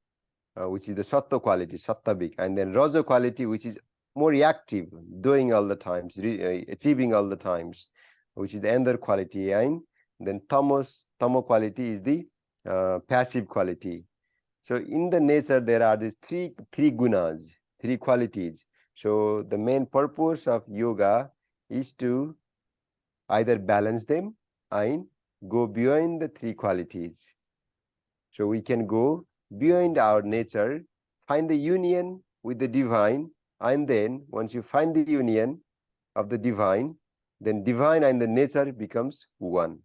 which is the sattva quality, sattvic, and then raja quality, which is more reactive, doing all the times, achieving all the times, which is the ender quality, and then tamo quality is the passive quality. So in the nature there are these three gunas, three qualities. So the main purpose of yoga is to either balance them and go beyond the three qualities. So we can go beyond our nature, find the union with the divine, and then once you find the union of the divine, then divine and the nature becomes one.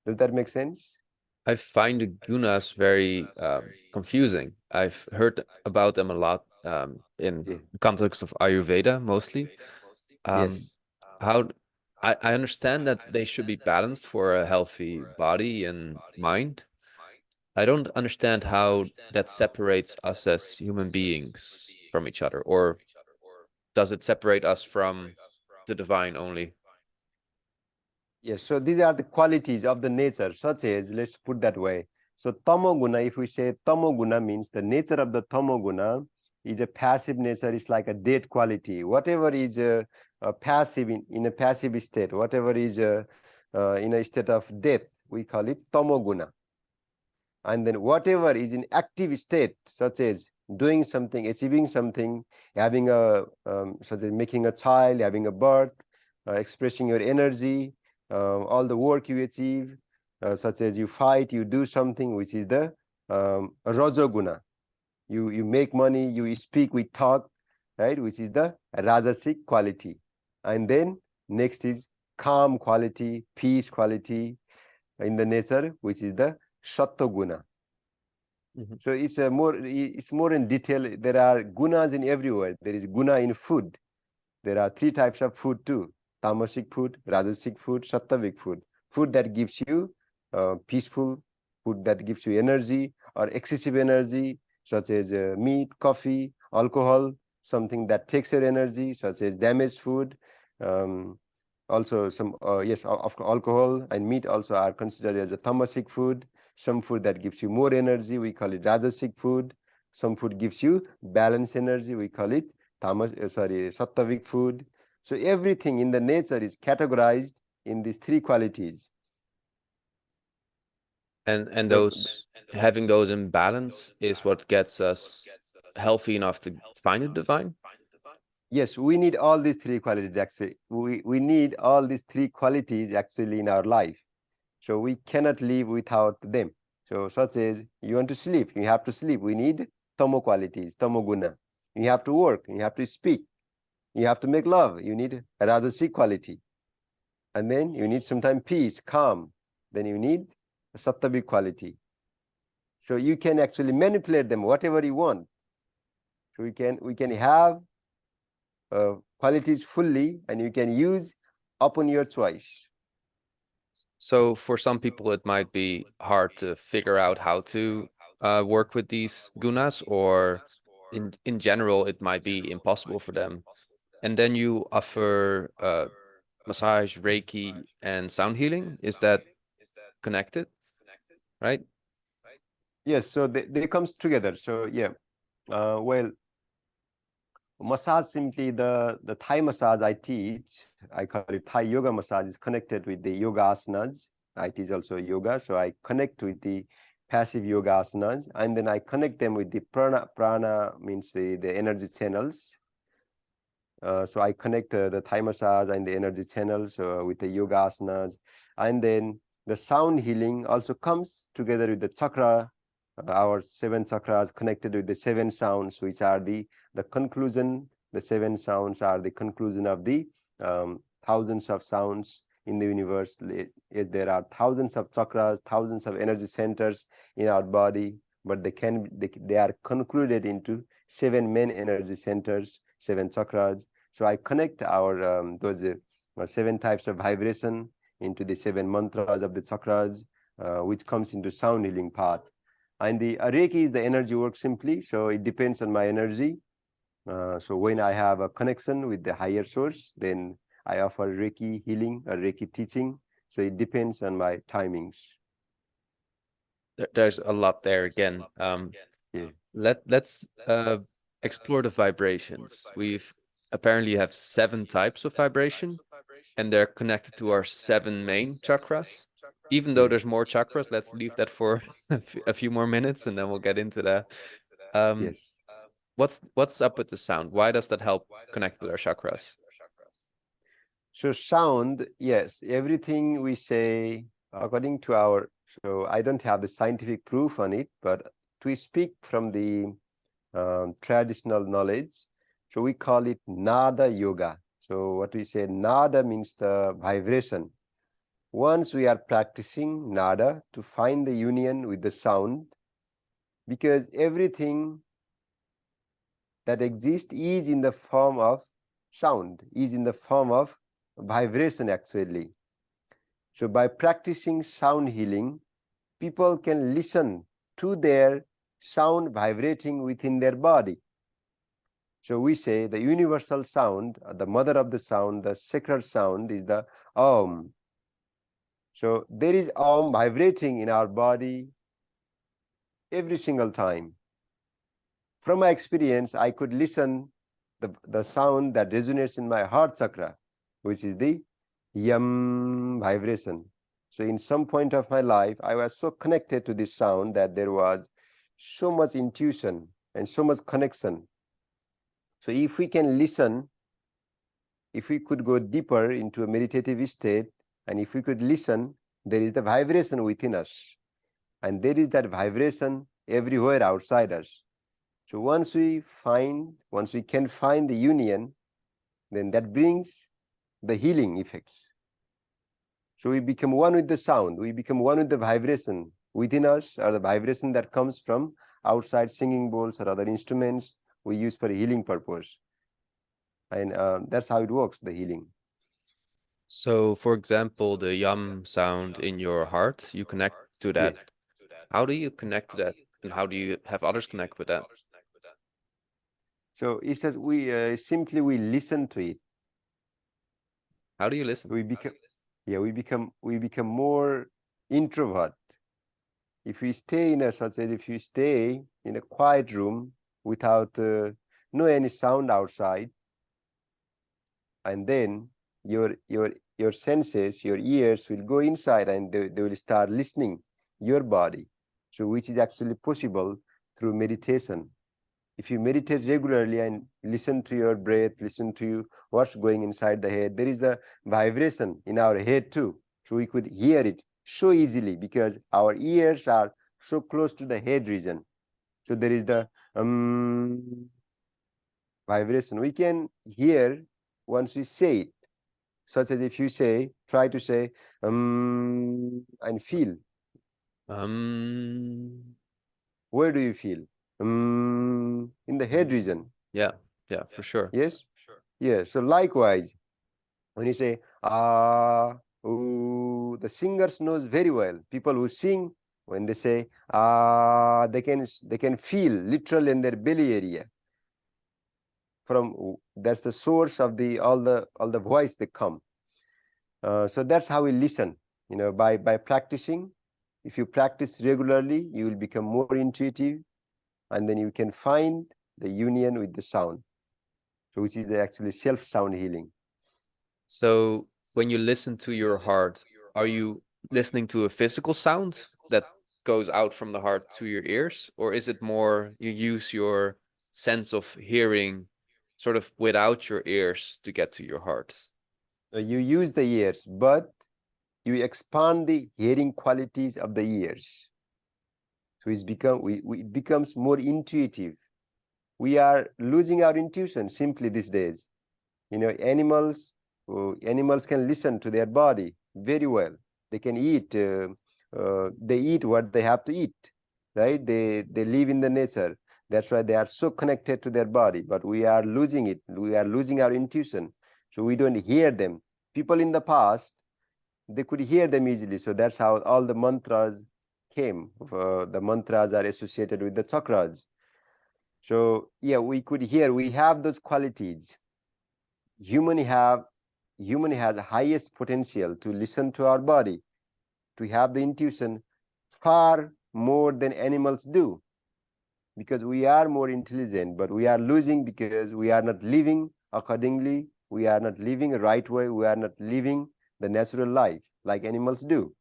Does that make sense? I find the gunas very confusing. I've heard about them a lot in Yeah. context of Ayurveda mostly. Um, Yes. how I understand that they should be balanced for a healthy body and mind. I don't understand how that separates us as human beings from each other, or does it separate us from the divine only? Yes, so these are the qualities of the nature, such as, let's put that way. So tamoguna, if we say tamoguna means the nature of the tamoguna is a passive nature, it's like a dead quality. Whatever is passive in a passive state, whatever is in a state of death, we call it tamoguna. And then whatever is in active state, such as doing something, achieving something, having a such as making a child, having a birth, expressing your energy, all the work you achieve, such as you fight, you do something, which is the rajoguna. You make money, you speak, we talk, right, which is the rajasic quality. And then next is calm quality, peace quality in the nature, which is the sattva. Mhm. So it's more in detail. There are gunas in everywhere. There is guna in food. There are three types of food too: tamasic food, rajasic food, sattvic food. Food that gives you peaceful, food that gives you energy or excessive energy, such as meat, coffee, alcohol. Something that takes your energy, such as damaged food. Um, Also, some yes, of alcohol and meat also are considered as a tamasic food. Some food that gives you more energy, we call it rajasic food. Some food gives you balanced energy, we call it sattvic food. So everything in the nature is categorized in these three qualities. And So those having those in balance is what gets us healthy enough to find the divine. yes, we need all these three qualities actually. We need all these three qualities actually in our life. So we cannot live without them. So such as you want to sleep, you have to sleep. We need tamo qualities, tamo guna. You have to work, you have to speak, you have to make love. You need a rajasic quality. And then you need sometimes peace, calm. Then you need a sattvic quality. So you can actually manipulate them whatever you want. So we can have qualities fully, and you can use upon your choice. So for some people, it might be hard to figure out how to work with these gunas, or in general, it might be impossible for them. And then you offer massage, Reiki, and sound healing. Is that connected? Right? Yes, so they comes together. So yeah, well, massage simply the Thai massage I teach. I call it Thai yoga massage. Is connected with the yoga asanas. I teach also yoga, so I connect with the passive yoga asanas, and then I connect them with the prana. Prana means the energy channels. So I connect the Thai massage and the energy channels with the yoga asanas, and then the sound healing also comes together with the chakra. Our seven chakras connected with the seven sounds, which are the conclusion. The seven sounds are the conclusion of the thousands of sounds in the universe. There are thousands of chakras, thousands of energy centers in our body, but they are concluded into seven main energy centers, seven chakras. So I connect our those seven types of vibration into the seven mantras of the chakras, which comes into sound healing part. And the Reiki is the energy work simply, so it depends on my energy. So when I have a connection with the higher source, then I offer Reiki healing or Reiki teaching. So it depends on my timings. There's a lot there again. Yeah. Let's explore the vibrations. We've apparently have 7 types of vibration, and they're connected to our 7 main chakras. Even though Yeah. there's more chakras, let's leave that for a few more minutes, and then we'll get into that. Um, Yes. what's up with the sound? Why does that help connect with our chakras? So sound, yes, everything we say according to our, so I don't have the scientific proof on it, but to speak from the traditional knowledge, so we call it nada yoga. So what we say, nada means the vibration. Once we are practicing nada to find the union with the sound, because everything that exists is in the form of sound, is in the form of vibration actually. So by practicing sound healing, people can listen to their sound vibrating within their body. So we say the universal sound, the mother of the sound, the sacred sound is the Om. So there is Om vibrating in our body every single time. From my experience, I could listen the sound that resonates in my heart chakra, which is the Yam vibration. So in some point of my life, I was so connected to this sound that there was so much intuition and so much connection. So if we can listen, if we could go deeper into a meditative state, and if we could listen, there is the vibration within us, and there is that vibration everywhere outside us. So once we can find the union, then that brings the healing effects. So we become one with the sound, we become one with the vibration within us, or the vibration that comes from outside singing bowls or other instruments we use for healing purpose. And that's how it works, the healing. So, for example, the yum sound in your heart, you connect to Yeah. that. How do you connect to that, and how do you have others connect with that? So it says we listen to it. How do you listen? We become yeah we become more introvert. If we stay in a such as if you stay in a quiet room without no any sound outside, and then your senses, your ears will go inside, and they will start listening your body. So which is actually possible through meditation. If you meditate regularly and listen to your breath, listen to what's going inside the head, there is a vibration in our head too. So we could hear it so easily because our ears are so close to the head region. So there is the vibration. We can hear once we say it, such as if you say, try to say and feel. Um, Where do you feel? In the head region. yeah, yeah, for sure. Yes? Yes. So likewise, when you say ooh, the singers knows very well. People who sing, when they say they can feel literally in their belly area. that's the source of the all the voice they come. So that's how we listen. By practicing. If you practice regularly, you will become more intuitive, and then you can find the union with the sound, so which is actually self sound healing. So when you listen to your heart, are you listening to a physical sound that goes out from the heart to your ears, or is it more you use your sense of hearing sort of without your ears to get to your heart? You use the ears, but you expand the hearing qualities of the ears. So it becomes more intuitive. We are losing our intuition simply these days. Animals can listen to their body very well. They can eat. They eat what they have to eat, right? They live in the nature. That's why they are so connected to their body. But we are losing it. We are losing our intuition. So we don't hear them. People in the past, they could hear them easily. So that's how all the mantras came. The mantras are associated with the chakras. So yeah, we could hear. We have those qualities. Human have human has the highest potential to listen to our body, to have the intuition far more than animals do, because we are more intelligent, but we are losing because we are not living accordingly. We are not living the right way. We are not living the natural life like animals do.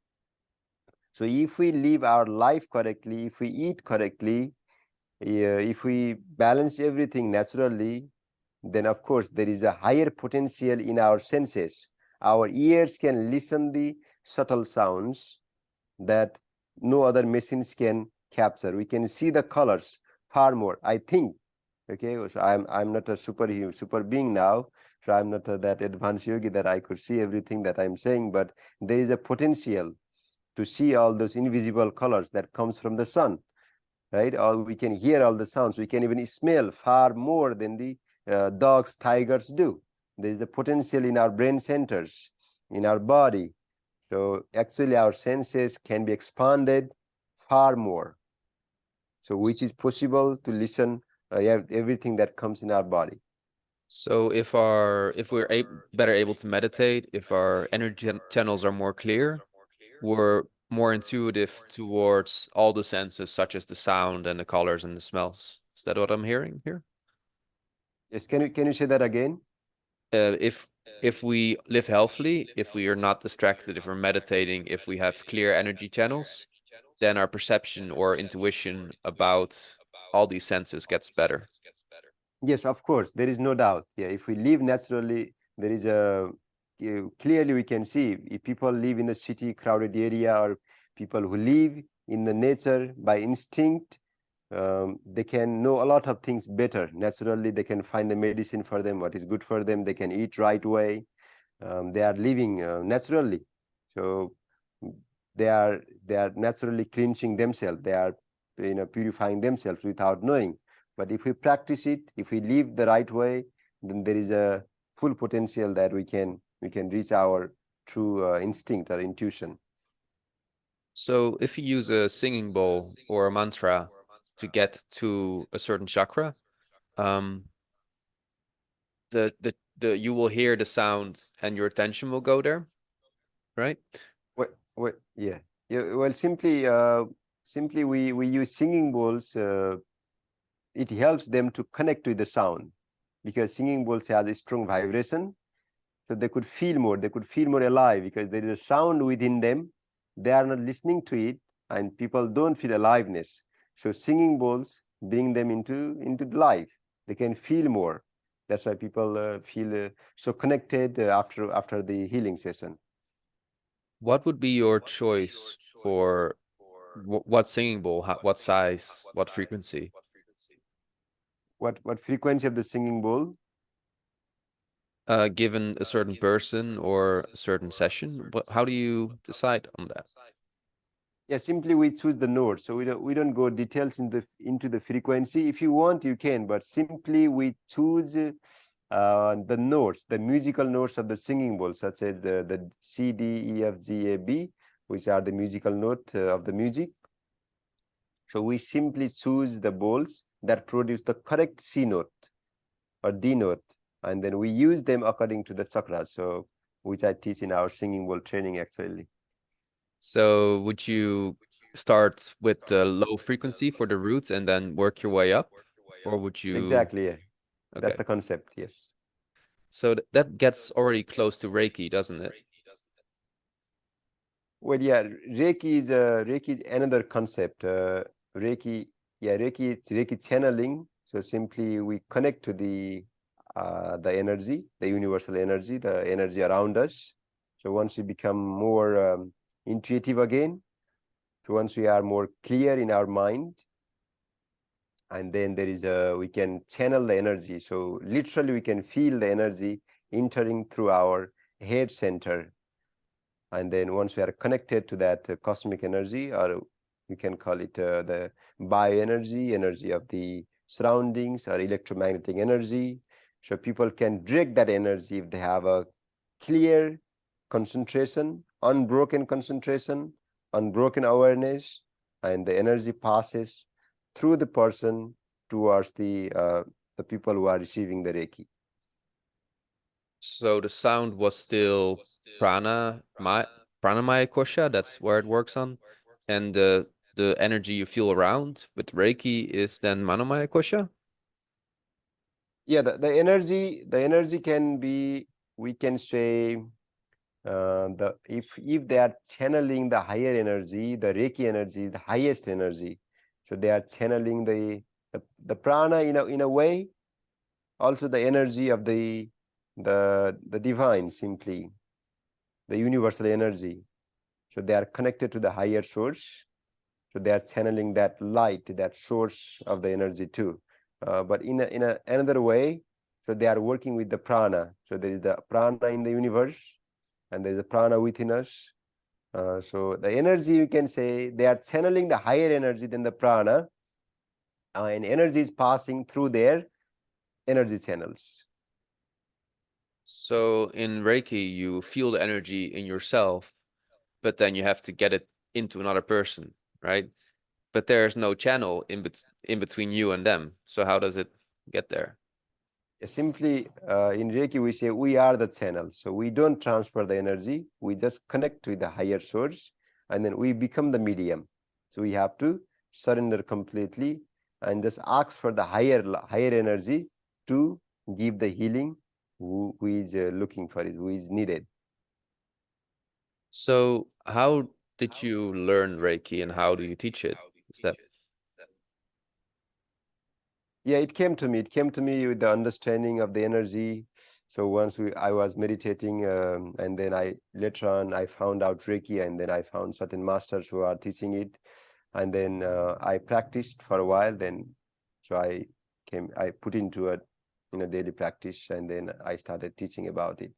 So if we live our life correctly, if we eat correctly, if we balance everything naturally, then of course there is a higher potential in our senses. Our ears can listen the subtle sounds that no other machines can capture. We can see the colors far more, I think. Okay, so I'm not a super being now, so I'm not that advanced yogi that I could see everything that I'm saying, but there is a potential to see all those invisible colors that comes from the sun, right? Or we can hear all the sounds. We can even smell far more than the dogs, tigers do. There is a potential in our brain centers, in our body. So actually, our senses can be expanded far more. So which is possible to listen everything that comes in our body. So if we're better able to meditate, if our energy channels are more clear, we're more intuitive towards all the senses, such as the sound and the colors and the smells. Is that what I'm hearing here? Yes, can you say that again? If we live healthily, if we are not distracted, if we're meditating, if we have clear energy channels, then our perception or intuition about all these senses gets better. Yes, of course, there is no doubt. Yeah, if we live naturally, there is clearly we can see if people live in a city crowded area, or people who live in the nature by instinct, they can know a lot of things better. Naturally, they can find the medicine for them, what is good for them. They can eat right way. They are living naturally. So they are naturally cleansing themselves. They are purifying themselves without knowing. But if we practice it, if we live the right way, then there is a full potential that we can reach our true instinct or intuition. So if you use a singing bowl or a mantra to get to a certain chakra, um, the you will hear the sound and your attention will go there, right? Yeah. Yeah. Well, simply we use singing bowls. It helps them to connect with the sound, because singing bowls have a strong vibration, so they could feel more alive, because there is a sound within them. They are not listening to it, and people don't feel aliveness. So singing bowls bring them into the life. They can feel more. That's why people feel so connected after the healing session. What would be your choice for what singing bowl, what size, what frequency? What frequency of the singing bowl? Given a certain person or a certain session, how do you decide on that? Yeah, simply we choose the note. So we don't go details into the frequency. If you want, you can, but simply we choose the notes, the musical notes of the singing bowl, such as the C, D, E, F, G, A, B, which are the musical note of the music. So we simply choose the bowls that produce the correct C note. or D note, and then we use them according to the chakras. So which I teach in our singing bowl training actually. So would you start with the low frequency for the roots and then work your way up? Or would you? Exactly, yeah. That's Okay. the concept, yes. So that gets already close to Reiki, doesn't it? Well, yeah, Reiki is another concept. Reiki, yeah, it's Reiki channeling. So simply we connect to the energy, the universal energy, the energy around us. So once we become more intuitive again, so once we are more clear in our mind, and then there is a we can channel the energy. So literally we can feel the energy entering through our head center, and then once we are connected to that cosmic energy, or we can call it the bioenergy, energy of the surroundings, or electromagnetic energy. So people can direct that energy if they have a clear concentration, unbroken awareness, and the energy passes through the person towards the people who are receiving the Reiki. So the sound was still prana, my pranamaya kosha, that's where it works on. And the energy you feel around with Reiki is then manomaya kosha? Yeah, the energy can be, we can say, the if they are channeling the higher energy, the Reiki energy is the highest energy. So they are channeling the prana in a way, also the energy of the divine, simply the universal energy. So they are connected to the higher source. So they are channeling that light, that source of the energy too. But in another way, so they are working with the prana. So there is the prana in the universe, and there is a prana within us. So the energy, you can say, they are channeling the higher energy than the prana, and energy is passing through their energy channels. So in Reiki, you feel the energy in yourself, but then you have to get it into another person, right? But there's no channel in between you and them. So how does it get there? Simply, in Reiki, we say we are the channel. So we don't transfer the energy. We just connect with the higher source, and then we become the medium. So we have to surrender completely and just ask for the higher energy to give the healing who is looking for it, who is needed. So how did you learn Reiki and how do you teach it? Is that Yeah, it came to me. It came to me with the understanding of the energy. So once I was meditating, and then I later on I found out Reiki, and then I found certain masters who are teaching it, and then I practiced for a while. Then, so I put into a daily practice, and then I started teaching about it.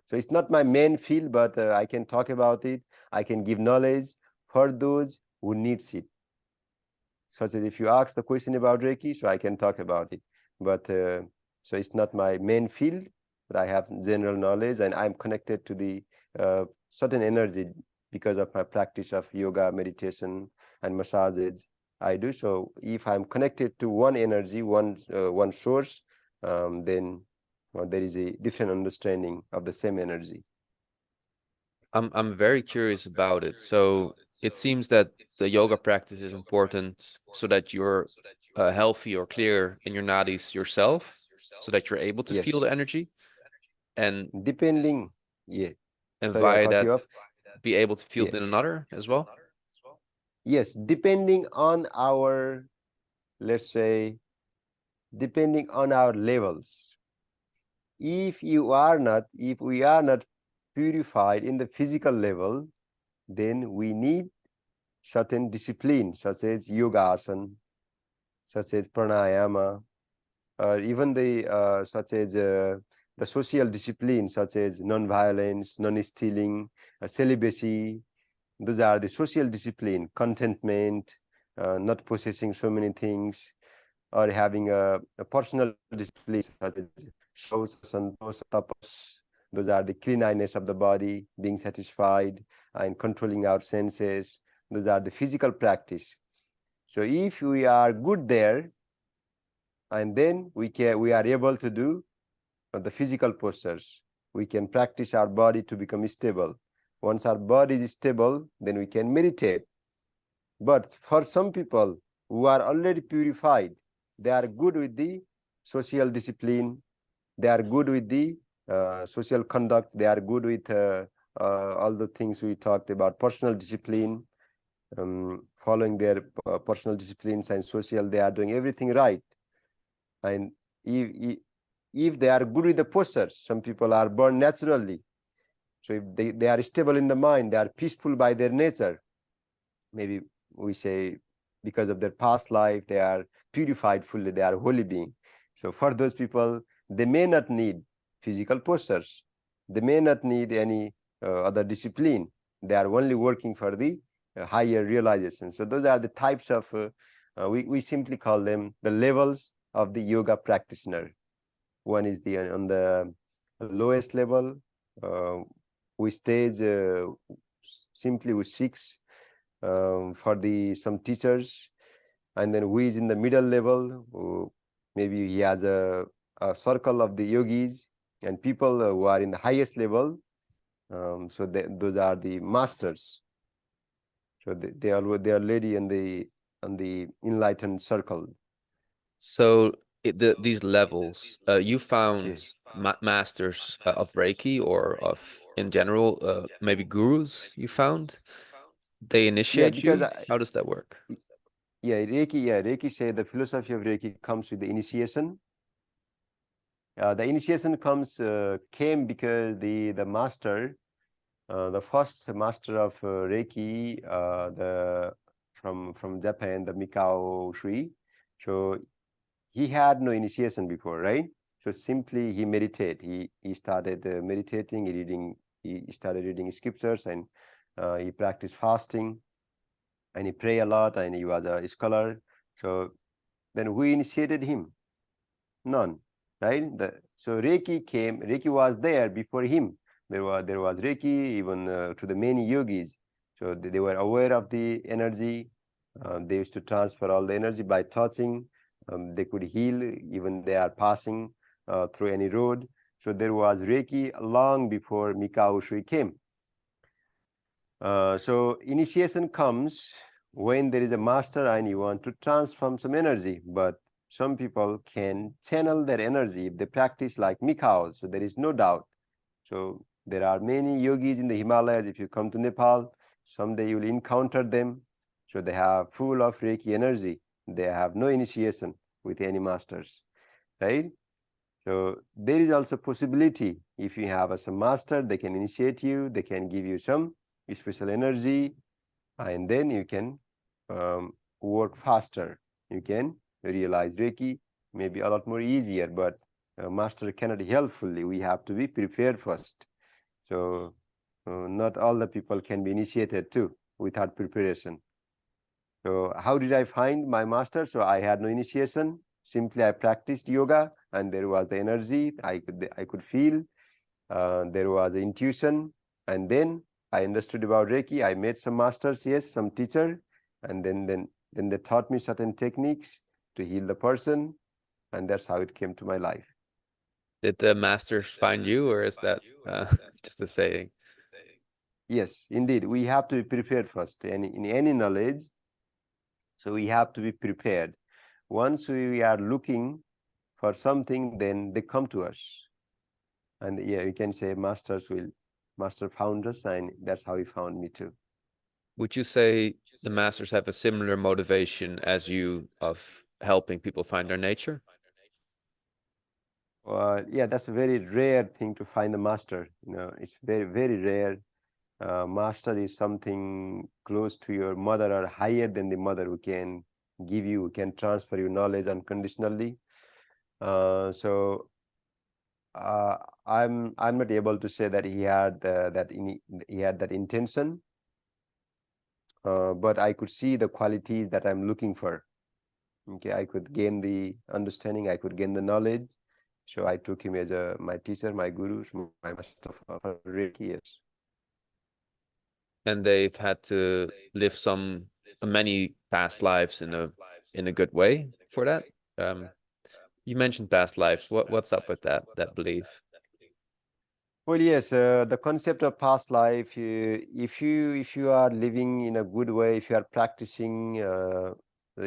So it's not my main field, but I can talk about it. I can give knowledge for those who needs it, such as if you ask the question about Reiki, so I can talk about it. But so it's not my main field, but I have general knowledge, and I'm connected to the certain energy because of my practice of yoga, meditation, and massages. I do so. If I'm connected to one energy, one source, then there is a different understanding of the same energy. I'm very curious about it. So it seems that the yoga practice is important so that you're healthy or clear in your nadis yourself, so that you're able to feel Yes, the energy and depending. Yeah, and sorry, I via cut that you off. be able to feel Yeah. it in another as well. Yes, depending on our, let's say, depending on our levels. If we are not purified in the physical level, then we need certain discipline, such as yoga asana, such as pranayama, or even such as the social discipline, such as non-violence, non-stealing, celibacy. Those are the social discipline, contentment, not possessing so many things, or having a personal discipline such as shaucha, santosa, tapas. Those are the cleanliness of the body, being satisfied and controlling our senses. Those are the physical practice. So if we are good there, and then we are able to do the physical postures. We can practice our body to become stable. Once our body is stable, then we can meditate. But for some people who are already purified, they are good with the social discipline, they are good with the social conduct, they are good with all the things we talked about, personal discipline, following their personal disciplines and social, they are doing everything right. And if, if they are good with the postures, some people are born naturally. So if they are stable in the mind, they are peaceful by their nature. Maybe we say because of their past life, they are purified fully, they are holy being. So for those people, they may not need physical postures. They may not need any other discipline. They are only working for the higher realization. So those are the types of, we simply call them the levels of the yoga practitioner. One is the on the lowest level. Uh, we stage simply with six for the some teachers, and then who is in the middle level, maybe he has a circle of the yogis and people who are in the highest level. So those are the masters. So they are already in the enlightened circle. So these levels, you found Yes. masters of Reiki or of in general, maybe gurus you found? They Yeah, initiate because you? How does that work? Reiki say the philosophy of Reiki comes with the initiation. The initiation came because the master, the first master of Reiki, the from Japan, the Mikao Shui. So he had no initiation before, right? So simply he meditate. He started meditating. He started reading scriptures, and he practiced fasting, and he pray a lot, and he was a scholar. So then who initiated him? None, right? So Reiki was there before him. There was Reiki even to the many yogis. So they were aware of the energy. They used to transfer all the energy by touching. They could heal even they are passing through any road. So there was Reiki long before Mikao Usui came. So initiation comes when there is a master and you want to transform some energy, but some people can channel their energy if they practice like Mikao. So there is no doubt. So there are many yogis in the Himalayas. If you come to Nepal, someday you will encounter them. So they have full of Reiki energy. They have no initiation with any masters, right? So there is also possibility if you have some master, they can initiate you, they can give you some special energy, and then you can work faster. You can realize Reiki maybe a lot more easier, but master cannot help fully. We have to be prepared first. So not all the people can be initiated too without preparation. So how did I find my master? So I had no initiation. Simply I practiced yoga, and there was the energy I could feel. There was the intuition, and then I understood about Reiki. I met some masters, yes, some teacher, and then they taught me certain techniques to heal the person, and that's how it came to my life. Did the masters find you, or is that just a saying? Yes, indeed, we have to be prepared first. In any knowledge, so we have to be prepared. Once we are looking for something, then they come to us. And yeah, you can say master found us, and that's how he found me too. Would you say the masters have a similar motivation as you of helping people find their nature? Yeah, that's a very rare thing to find a master. It's very, very rare. Master is something close to your mother or higher than the mother who can give you, who can transfer you knowledge unconditionally. So uh, I'm not able to say that he had that intention, but I could see the qualities that I'm looking for. Okay, I could gain the understanding, I could gain the knowledge. So I took him as my teacher, my guru, my master for Reiki. Yes. And they've had to live many past lives in a good way for that. Um, You mentioned past lives. What's up with that belief? Well, yes, the concept of past life. If you are living in a good way, if you are practicing the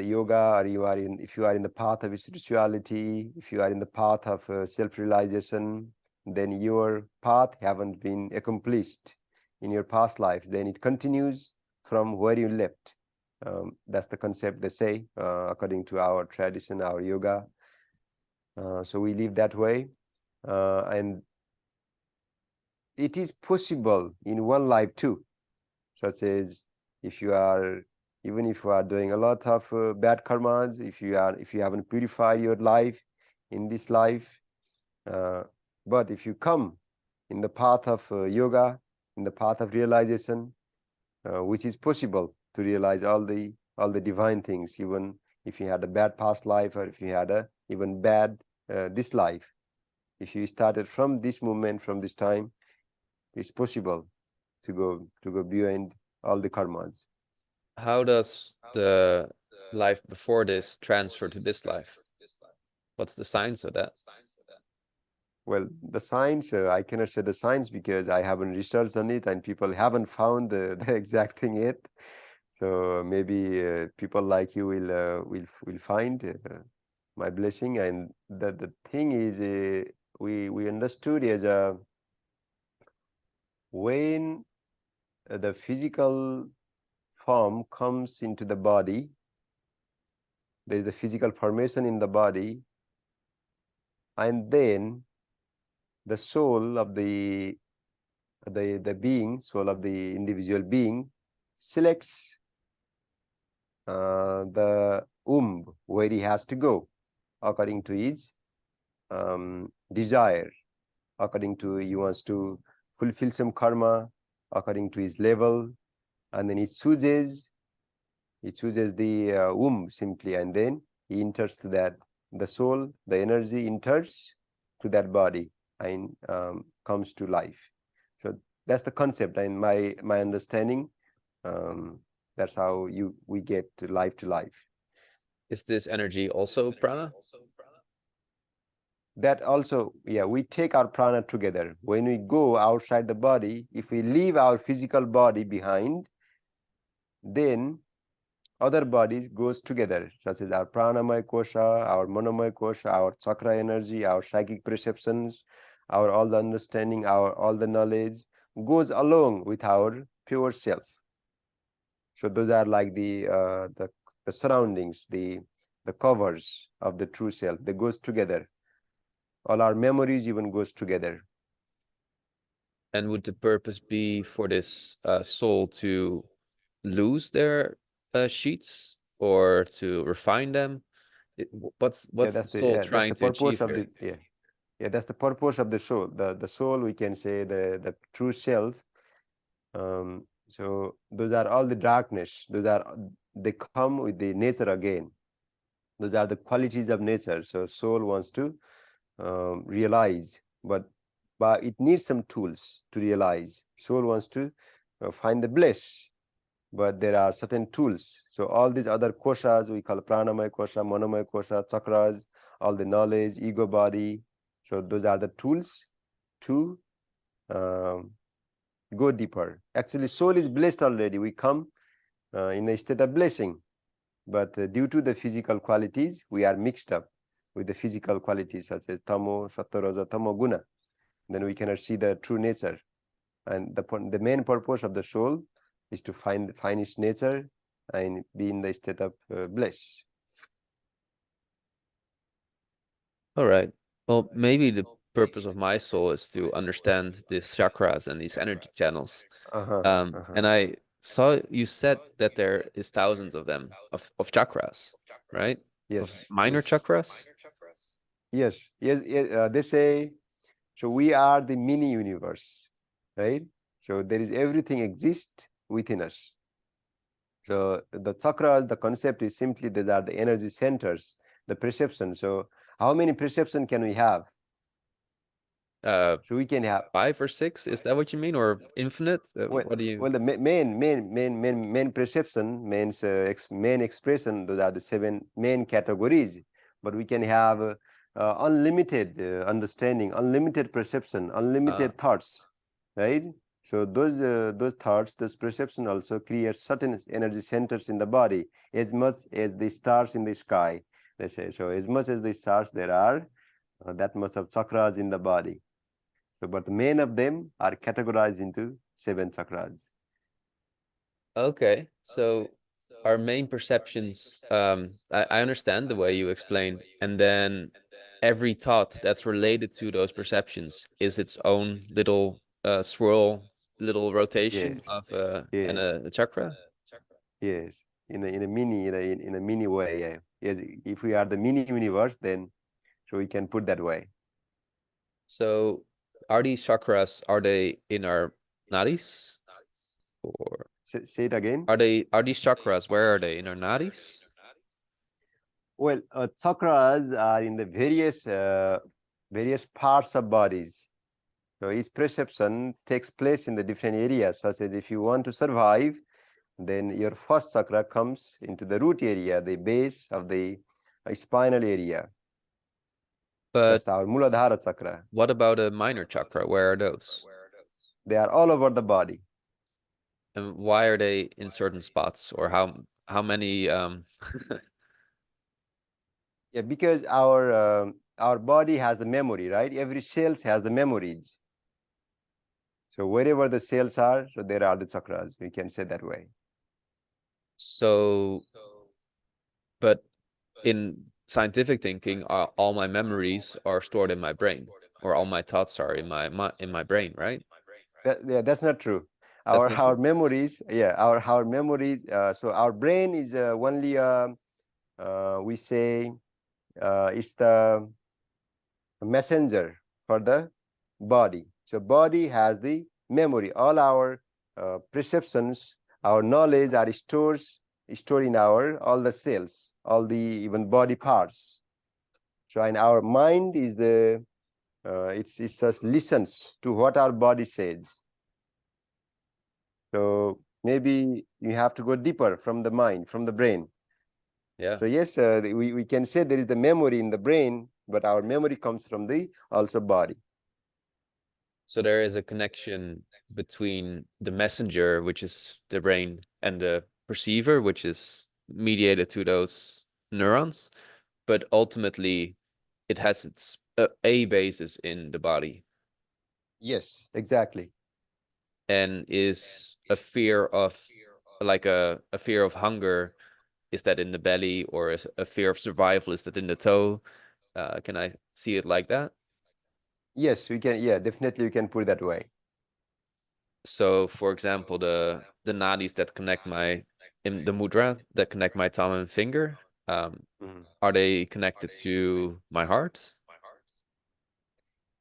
yoga, or if you are in the path of spirituality, if you are in the path of self-realization, then your path haven't been accomplished in your past life. Then it continues from where you left. That's the concept they say, according to our tradition, our yoga. So we live that way, and it is possible in one life too, such as if you are, even if you are doing a lot of bad karmas, if you haven't purified your life in this life, uh, but if you come in the path of yoga, in the path of realization, which is possible to realize all the divine things, even if you had a bad past life, or if you had a even bad this life, if you started from this moment, from this time, it's possible to go beyond all the karmas. How does the life before this transfer to this life? What's the science of that? Well, the science, I cannot say the science because I haven't researched on it and people haven't found the exact thing yet. So maybe people like you will find my blessing. And the thing is, we understood as when the physical form comes into the body, there is the physical formation in the body, and then the soul of the being, soul of the individual being, selects the where he has to go according to his desire, according to he wants to fulfill some karma according to his level, and then he chooses the simply, and then he enters to that, the soul, the energy enters to that body and comes to life. So that's the concept, and my understanding, um, that's how we get to life. Is this energy also prana? That also, yeah, we take our prana together. When we go outside the body, if we leave our physical body behind, then other bodies goes together, such as our pranamaya kosha, our manomaya kosha, our chakra energy, our psychic perceptions, our all the understanding, our all the knowledge goes along with our pure self. So those are like the surroundings, the covers of the true self. They goes together. All our memories even goes together. And would the purpose be for this soul to lose their sheets or to refine them? Yeah, What's the soul that's trying the to purpose achieve of here? the yeah. Yeah, that's the purpose of the soul. The soul, we can say, the true self. So those are all the darkness. They come with the nature again. Those are the qualities of nature. So soul wants to realize, but it needs some tools to realize. Soul wants to find the bliss, but there are certain tools. So all these other koshas we call pranamaya kosha, manomaya kosha, chakras, all the knowledge, ego body. So those are the tools to um, go deeper. Actually, soul is blessed already. We come in a state of blessing, but due to the physical qualities, we are mixed up with the physical qualities such as tamo, sattva, tamo, guna. Then we cannot see the true nature. And the main purpose of the soul is to find its nature and be in the state of bliss. All right. Well, maybe the purpose of my soul is to understand these chakras and these energy channels. Uh-huh, uh-huh. And I saw you said that there is thousands of them, of chakras, right? Of Yes, minor yes, chakras. yes. They say, so we are the mini universe, right? So there is everything exists within us. So the chakras, the concept is simply that are the energy centers, the perception. So how many perception can we have? Uh, So we can have, 5 or 6, is that what you mean? Or infinite? well, What do you? well, the main perception, main expression. Those are the seven main categories. But we can have unlimited understanding, unlimited perception, unlimited thoughts, right? So those thoughts, those perception also create certain energy centers in the body, as much as the stars in the sky, let's say. So as much as the stars there are, that much of chakras in the body. So, but many of them are categorized into 7 chakras. Okay, so our main perceptions, I understand the way you explained, and then every thought that's related to those perceptions is its own little swirl, little rotation Yes, of and yes, a chakra. yes. In a mini way. Yeah. Yes, if we are the mini universe, then so we can put that way. So are these chakras, are they in our nadis? Or Say it again. are these chakras, where are they? In our nadis? Well, chakras are in the various parts of bodies. So each perception takes place in the different areas, such as if you want to survive, then your first chakra comes into the root area, the base of the spinal area. But That's our Muladhara chakra. what about a minor chakra? Where are those? They are all over the body. And why are they in certain spots? Or how many Yeah, because our body has the memory, right? Every cells has the memories. So wherever the cells are, so there are the chakras. We can say that way. so but in scientific thinking, all my memories are stored in my brain, or all my thoughts are in my brain, right? Yeah, that's not true. That's Our not our true. memories, yeah, our memories. So our brain is only we say it's the messenger for the body. So body has the memory. All our perceptions, our knowledge are stored in our all the cells, all the even body parts. So and our mind is the it just listens to what our body says. So maybe you have to go deeper from the mind, from the brain. Yeah. So yes, we can say there is the memory in the brain, but our memory comes from the also body. So there is a connection between the messenger, which is the brain, and the perceiver, which is mediated to those neurons, but ultimately it has its a basis in the body, Yes, exactly. and is a fear of, like a fear of hunger, is that in the belly, or is a fear of survival, is that in the toe? Can I see it like that? Yes, we can. Yeah, definitely we can put it that way. So, for example, the nadis that connect my in the mudra that connect my thumb and finger, um, Mhm. are they connected to my heart?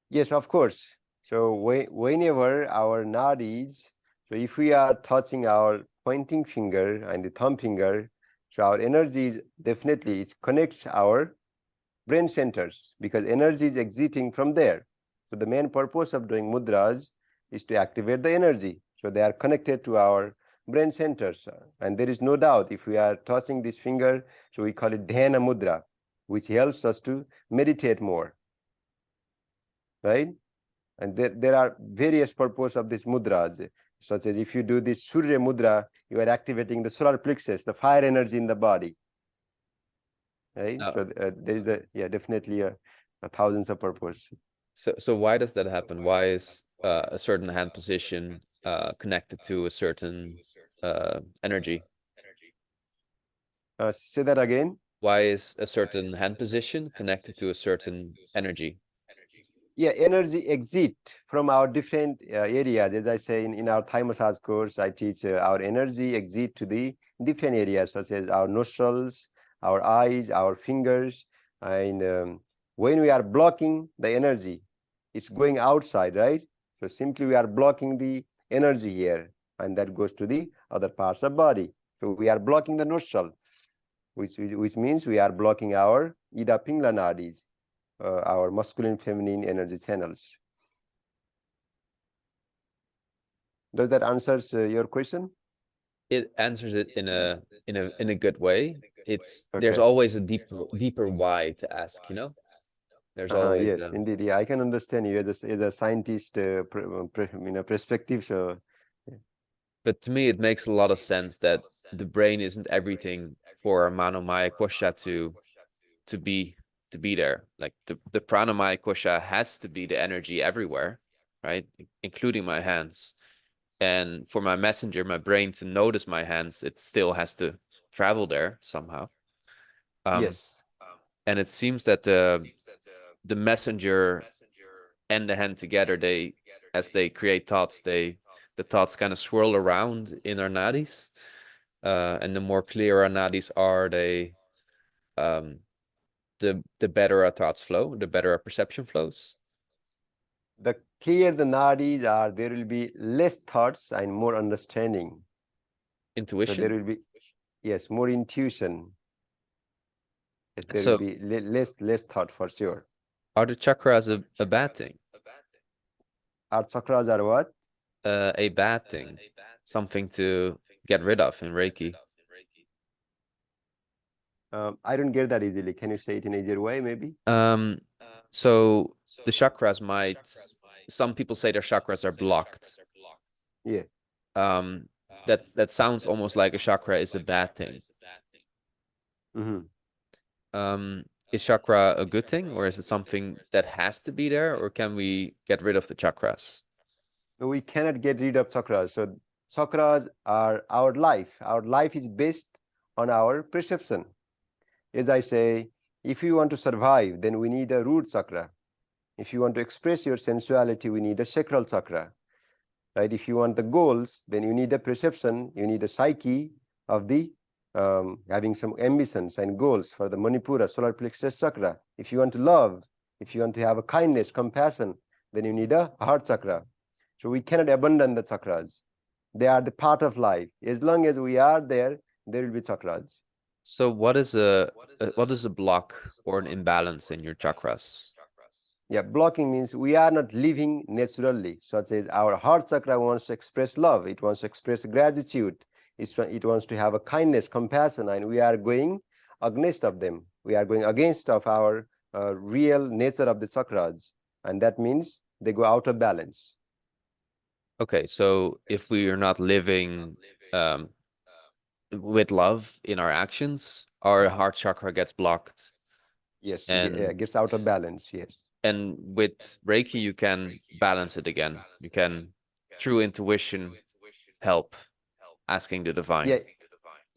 Yes, of course. So whenever our nadis, so if we are touching our pointing finger and the thumb finger, so our energy definitely it connects our brain centers because energy is exiting from there. So the main purpose of doing mudras is to activate the energy. So they are connected to our brain centers. And there is no doubt if we are touching this finger, so we call it dhyana mudra, which helps us to meditate more, right? And there are various purposes of this mudras, such as if you do this Surya mudra, you are activating the solar plexus, the fire energy in the body, right? Uh, So there is definitely a thousands of purpose. so why does that happen? Why is a certain hand position connected to a certain energy? Say that again. Why is a certain hand position connected to a certain energy? Yeah, energy exit from our different areas. As I say in our Thai massage course, I teach our energy exit to the different areas such as our nostrils, our eyes, our fingers. And when we are blocking the energy, it's going outside, right? So simply we are blocking the energy here, and that goes to the other parts of body. So we are blocking the nostril, which means we are blocking our Ida Pingla nadis, our masculine feminine energy channels. Does that answers your question? It answers it in a good way. It's there's Okay. always a deeper why to ask, you know? There's always Yes, indeed. Yeah, I can understand you as a scientist perspective. So yeah. but to me it makes a lot of sense that the brain isn't everything for Manomaya Kosha to be to be there. Like the pranamaya kosha has to be the energy everywhere, right? Including my hands. And for my messenger, my brain to notice my hands, it still has to travel there somehow. Um, Yes. and it seems that the messenger and the hand together, they as they create thoughts, the thoughts kind of swirl around in our nadis. And the more clear our nadis are, um, the better our thoughts flow, the better our perception flows. The clear the nadis are, there will be less thoughts and more understanding. So there Intuition. will be, yes, more intuition. Yes, there will So be less thought for sure. are the chakras a bad thing? Our chakras are what? A bad thing, something to get rid of in Reiki. I don't get that easily. Can you say it in an easier way, maybe? Um, so the chakras might, some people say their chakras are blocked. Yeah. Um, that sounds almost like a chakra is a bad thing. Mm-hmm. Is chakra a good thing, or is it something that has to be there, or can we get rid of the chakras? We cannot get rid of chakras. So chakras are our life. Our life is based on our perception. As I say, if you want to survive, then we need a root chakra. If you want to express your sensuality, we need a sacral chakra. Right? If you want the goals, then you need a perception, you need a psyche of the having some ambitions and goals for the Manipura, solar plexus chakra. If you want to love, if you want to have a kindness, compassion, then you need a heart chakra. So we cannot abandon the chakras. They are the part of life. As long as we are there, there will be chakras. So what is a block or an imbalance in your chakras? Yeah, blocking means we are not living naturally, such as our heart chakra wants to express love, it wants to express gratitude, it wants to have a kindness, compassion, and we are going against of them. We are going against of our real nature of the chakras, and that means they go out of balance. Okay, so if we are not living um, with love in our actions, our heart chakra gets blocked. Yes, And gets out of balance. Yes. with Reiki, you can balance it again. You can, through intuition, help asking the divine. Yeah,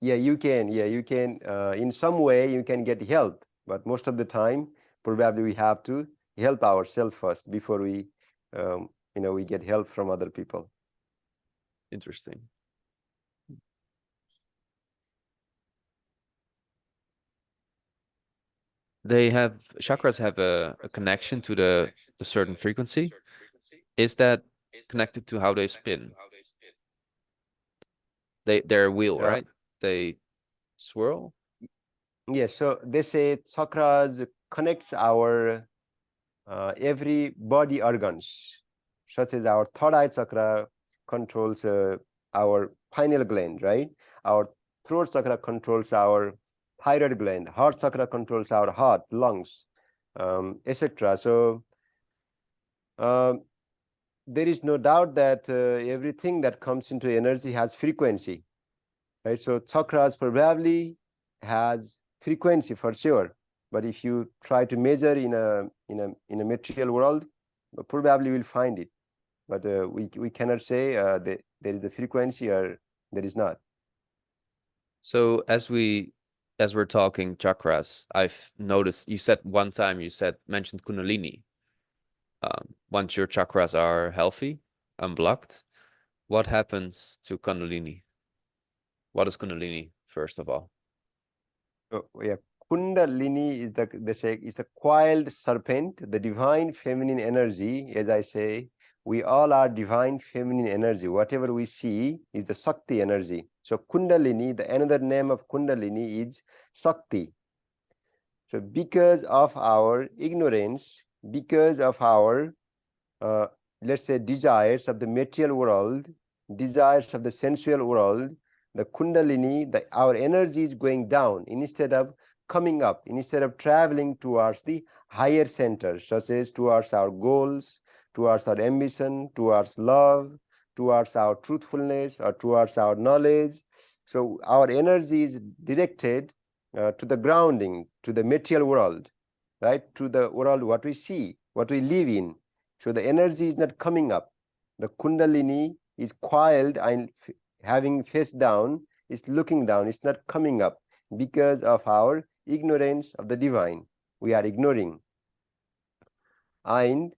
yeah, you can. Yeah, you can. In some way, you can get help, but most of the time, probably we have to help ourselves first before um, we get help from other people. Interesting. They have chakras have a connection to the certain frequency. Is that connected to how they spin? They're a wheel, Uh, right? They swirl. yes, so they say chakras connects our every body organs, such as our third eye chakra controls our pineal gland, right? Our throat chakra controls our thyroid gland. Heart chakra controls our heart, lungs, etc. So um, there is no doubt that everything that comes into energy has frequency, right? So chakras probably has frequency for sure, but if you try to measure in a material world, probably you will find it. But we cannot say that there is a frequency or there is not. So as we're talking chakras, I've noticed you said one time you said mentioned Kundalini. Once your chakras are healthy, unblocked, what happens to Kundalini? What is Kundalini, first of all? So yeah, Kundalini is they say is a coiled serpent, the divine feminine energy. As I say, we all are divine feminine energy. Whatever we see is the Shakti energy. So Kundalini, the another name of Kundalini is Shakti. So because of our ignorance, because of our uh, let's say desires of the material world, desires of the sensual world, the Kundalini, our energy is going down instead of coming up, instead of traveling towards the higher centers, such as towards our goals, towards our ambition, towards love, towards our truthfulness, or towards our knowledge. So our energy is directed to the grounding, to the material world, right? To the world what we see, what we live in. So the energy is not coming up. The Kundalini is coiled and having face down, is looking down, it's not coming up because of our ignorance of the divine. We are ignoring. And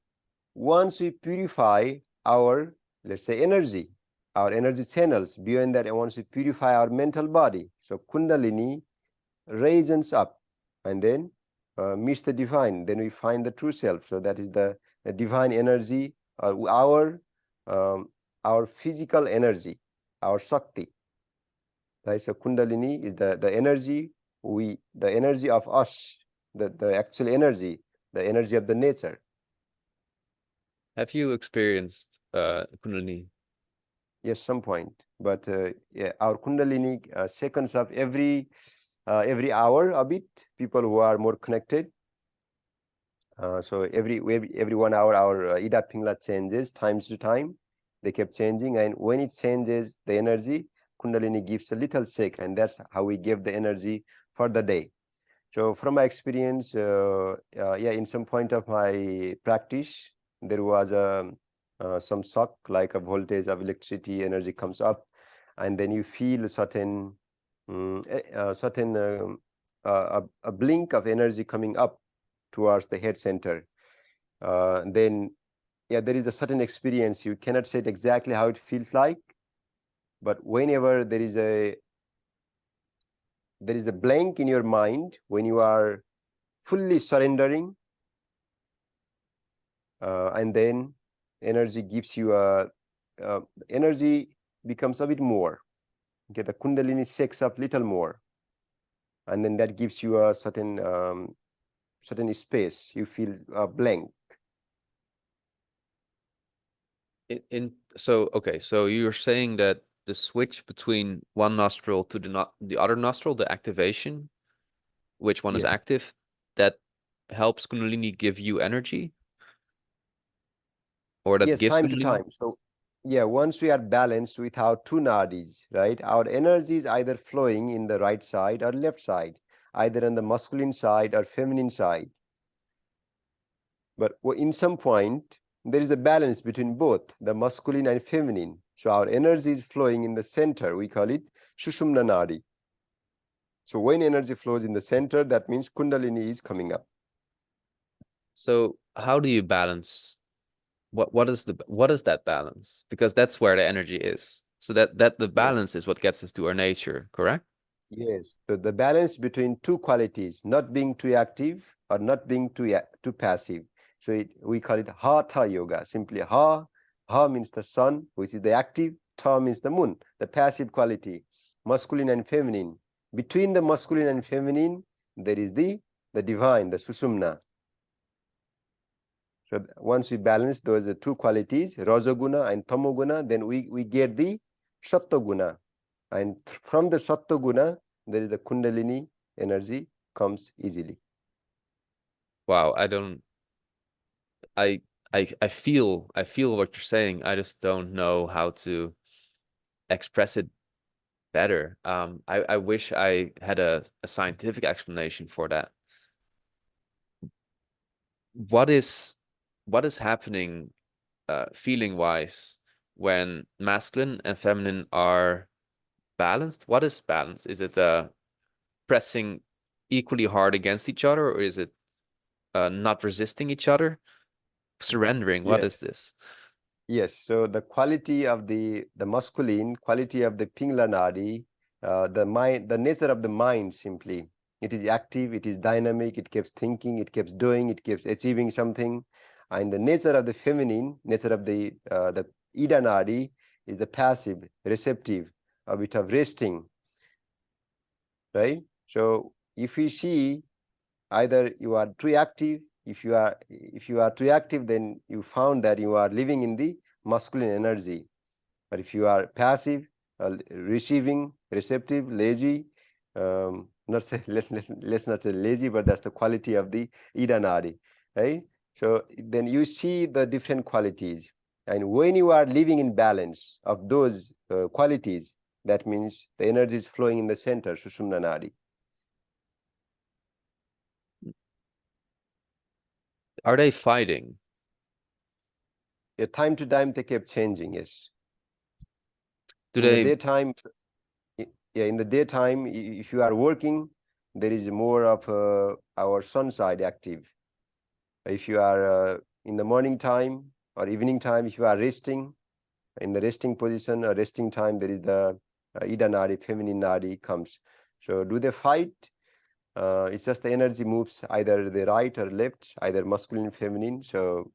once we purify our, let's say, energy, our energy channels, beyond that, once we purify our mental body, so Kundalini raises up and then meets the divine, then we find the true self. So that is the divine energy, our physical energy, our Shakti. Right? So Kundalini is the energy, the energy of us, the actual energy, the energy of the nature. Have you experienced Kundalini? Yes, some point. But yeah, our Kundalini seconds up every hour a bit. People who are more connected. So every 1 hour, our Ida Pingla changes times to time. They kept changing, and when it changes, the energy Kundalini gives a little shake, and that's how we give the energy for the day. So from my experience, yeah, in some point of my practice, there was some shock, like a voltage of electricity energy comes up, and then you feel a certain a blink of energy coming up towards the head center. Then yeah, there is a certain experience. You cannot say it exactly how it feels like, but whenever there is a blank in your mind, when you are fully surrendering, and then energy gives you energy becomes a bit more. Okay, the Kundalini shakes up little more, and then that gives you a certain space. You feel blank. So okay, so you're saying that the switch between one nostril to the other nostril, the activation, which one is Yeah. active, that helps Kundalini give you energy, or that Yes, gives time to Kundalini? time. So yeah, once we are balanced with our two nadis, right, our energy is either flowing in the right side or left side, either on the masculine side or feminine side. But in some point, there is a balance between both the masculine and feminine. So our energy is flowing in the center. We call it Sushumna Nadi. So when energy flows in the center, that means Kundalini is coming up. So how do you balance? What is that balance? Because that's where the energy is. So that the Yes. balance is what gets us to our nature, correct? Yes, the balance between two qualities, not being too active or not being too passive. So we call it Hatha Yoga. Simply Ha means the sun, which is the active, Ta means the moon, the passive quality, masculine and feminine. Between the masculine and feminine, there is the divine, the Susumna. So once we balance those two qualities, Rajoguna and Tamoguna, then we get the Sattoguna. And from the Sattva Guna, there is the Kundalini energy comes easily. Wow, I don't I I feel what you're saying. I just don't know how to express it better. I wish I had a scientific explanation for that. What is happening feeling wise when masculine and feminine are balanced? What is balance? Is it pressing equally hard against each other, or is it not resisting each other? Surrendering. What is Yes, this? yes. So the quality of the masculine, quality of the Pingla Nadi, the mind, the nature of the mind simply. It is active, it is dynamic, it keeps thinking, it keeps doing, it keeps achieving something. And the nature of the feminine, nature of the Ida Nadi is the passive, receptive, a bit of resting, right? So if we see either you are too active, if you are too active, then you found that you are living in the masculine energy. But if you are passive, receiving, receptive, lazy, not say let's not say lazy, but that's the quality of the Ida Nadi, right? So then you see the different qualities, and when you are living in balance of those qualities, that means the energy is flowing in the center, Sushumna Nadi. Are they fighting? Yeah, time to time they kept changing. Yes, Do in the they? daytime, yeah, in the daytime, if you are working, there is more of our sun side active. If you are in the morning time or evening time, if you are resting, in the resting position or resting time, there is the Ida Nadi, feminine Nadi comes. So do they fight? It's just the energy moves either the right or left, either masculine, feminine. So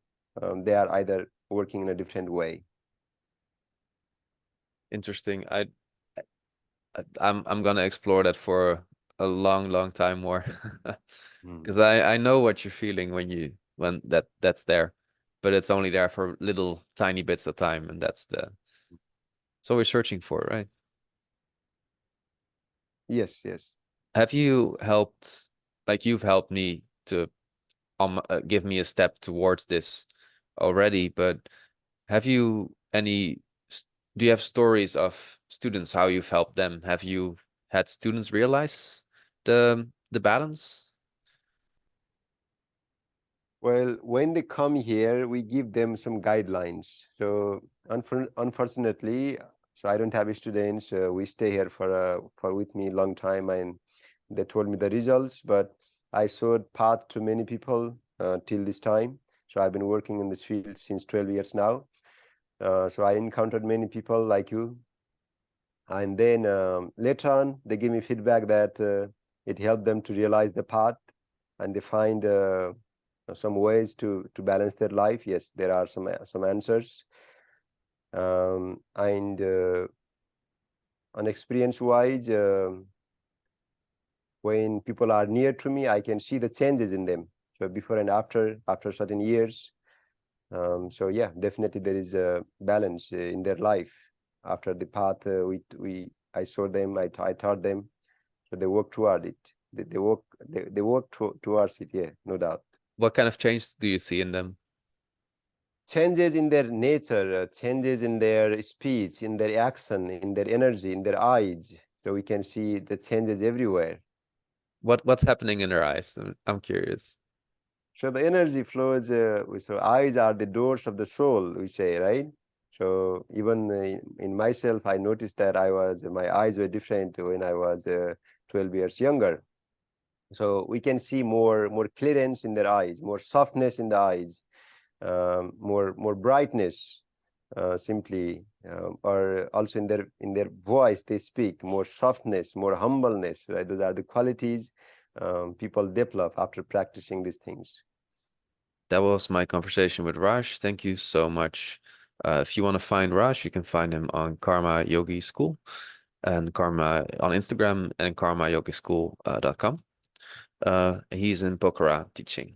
they are either working in a different way. Interesting. I'm gonna explore that for a long time more, Mm. because I know what you're feeling when that's there, but it's only there for little tiny bits of time, and so we're searching for, right? Yes, yes. Have you helped, like you've helped me to give me a step towards this already, but have you do you have stories of students, how you've helped them? Have you had students realize the balance? Well, when they come here, we give them some guidelines. So unfortunately, so I don't have students. We stay here for with me long time, and they told me the results. But I showed path to many people till this time. So I've been working in this field since 12 years now. So I encountered many people like you, and then later on, they give me feedback that it helped them to realize the path, and they find some ways to balance their life. Yes, there are some answers, and on experience wise, when people are near to me, I can see the changes in them. So before and after certain years. So yeah, definitely there is a balance in their life after the path we I showed them, I taught them, so they work toward it. They work towards it. Yeah, no doubt. What kind of change do you see in them? Changes in their nature, changes in their speech, in their action, in their energy, in their eyes. So we can see the changes everywhere. What's happening in their eyes? I'm curious. So the energy flows. So eyes are the doors of the soul, we say, right? So even in myself, I noticed that my eyes were different when I was 12 years younger. So we can see more clearance in their eyes, more softness in the eyes, more brightness, simply, or also in their voice they speak more softness, more humbleness. Right, those are the qualities people develop after practicing these things. That was my conversation with Raj. Thank you so much. If you want to find Raj, you can find him on Karma Yogi School and Karma on Instagram and karmayogischool.com. He's in Pokhara teaching.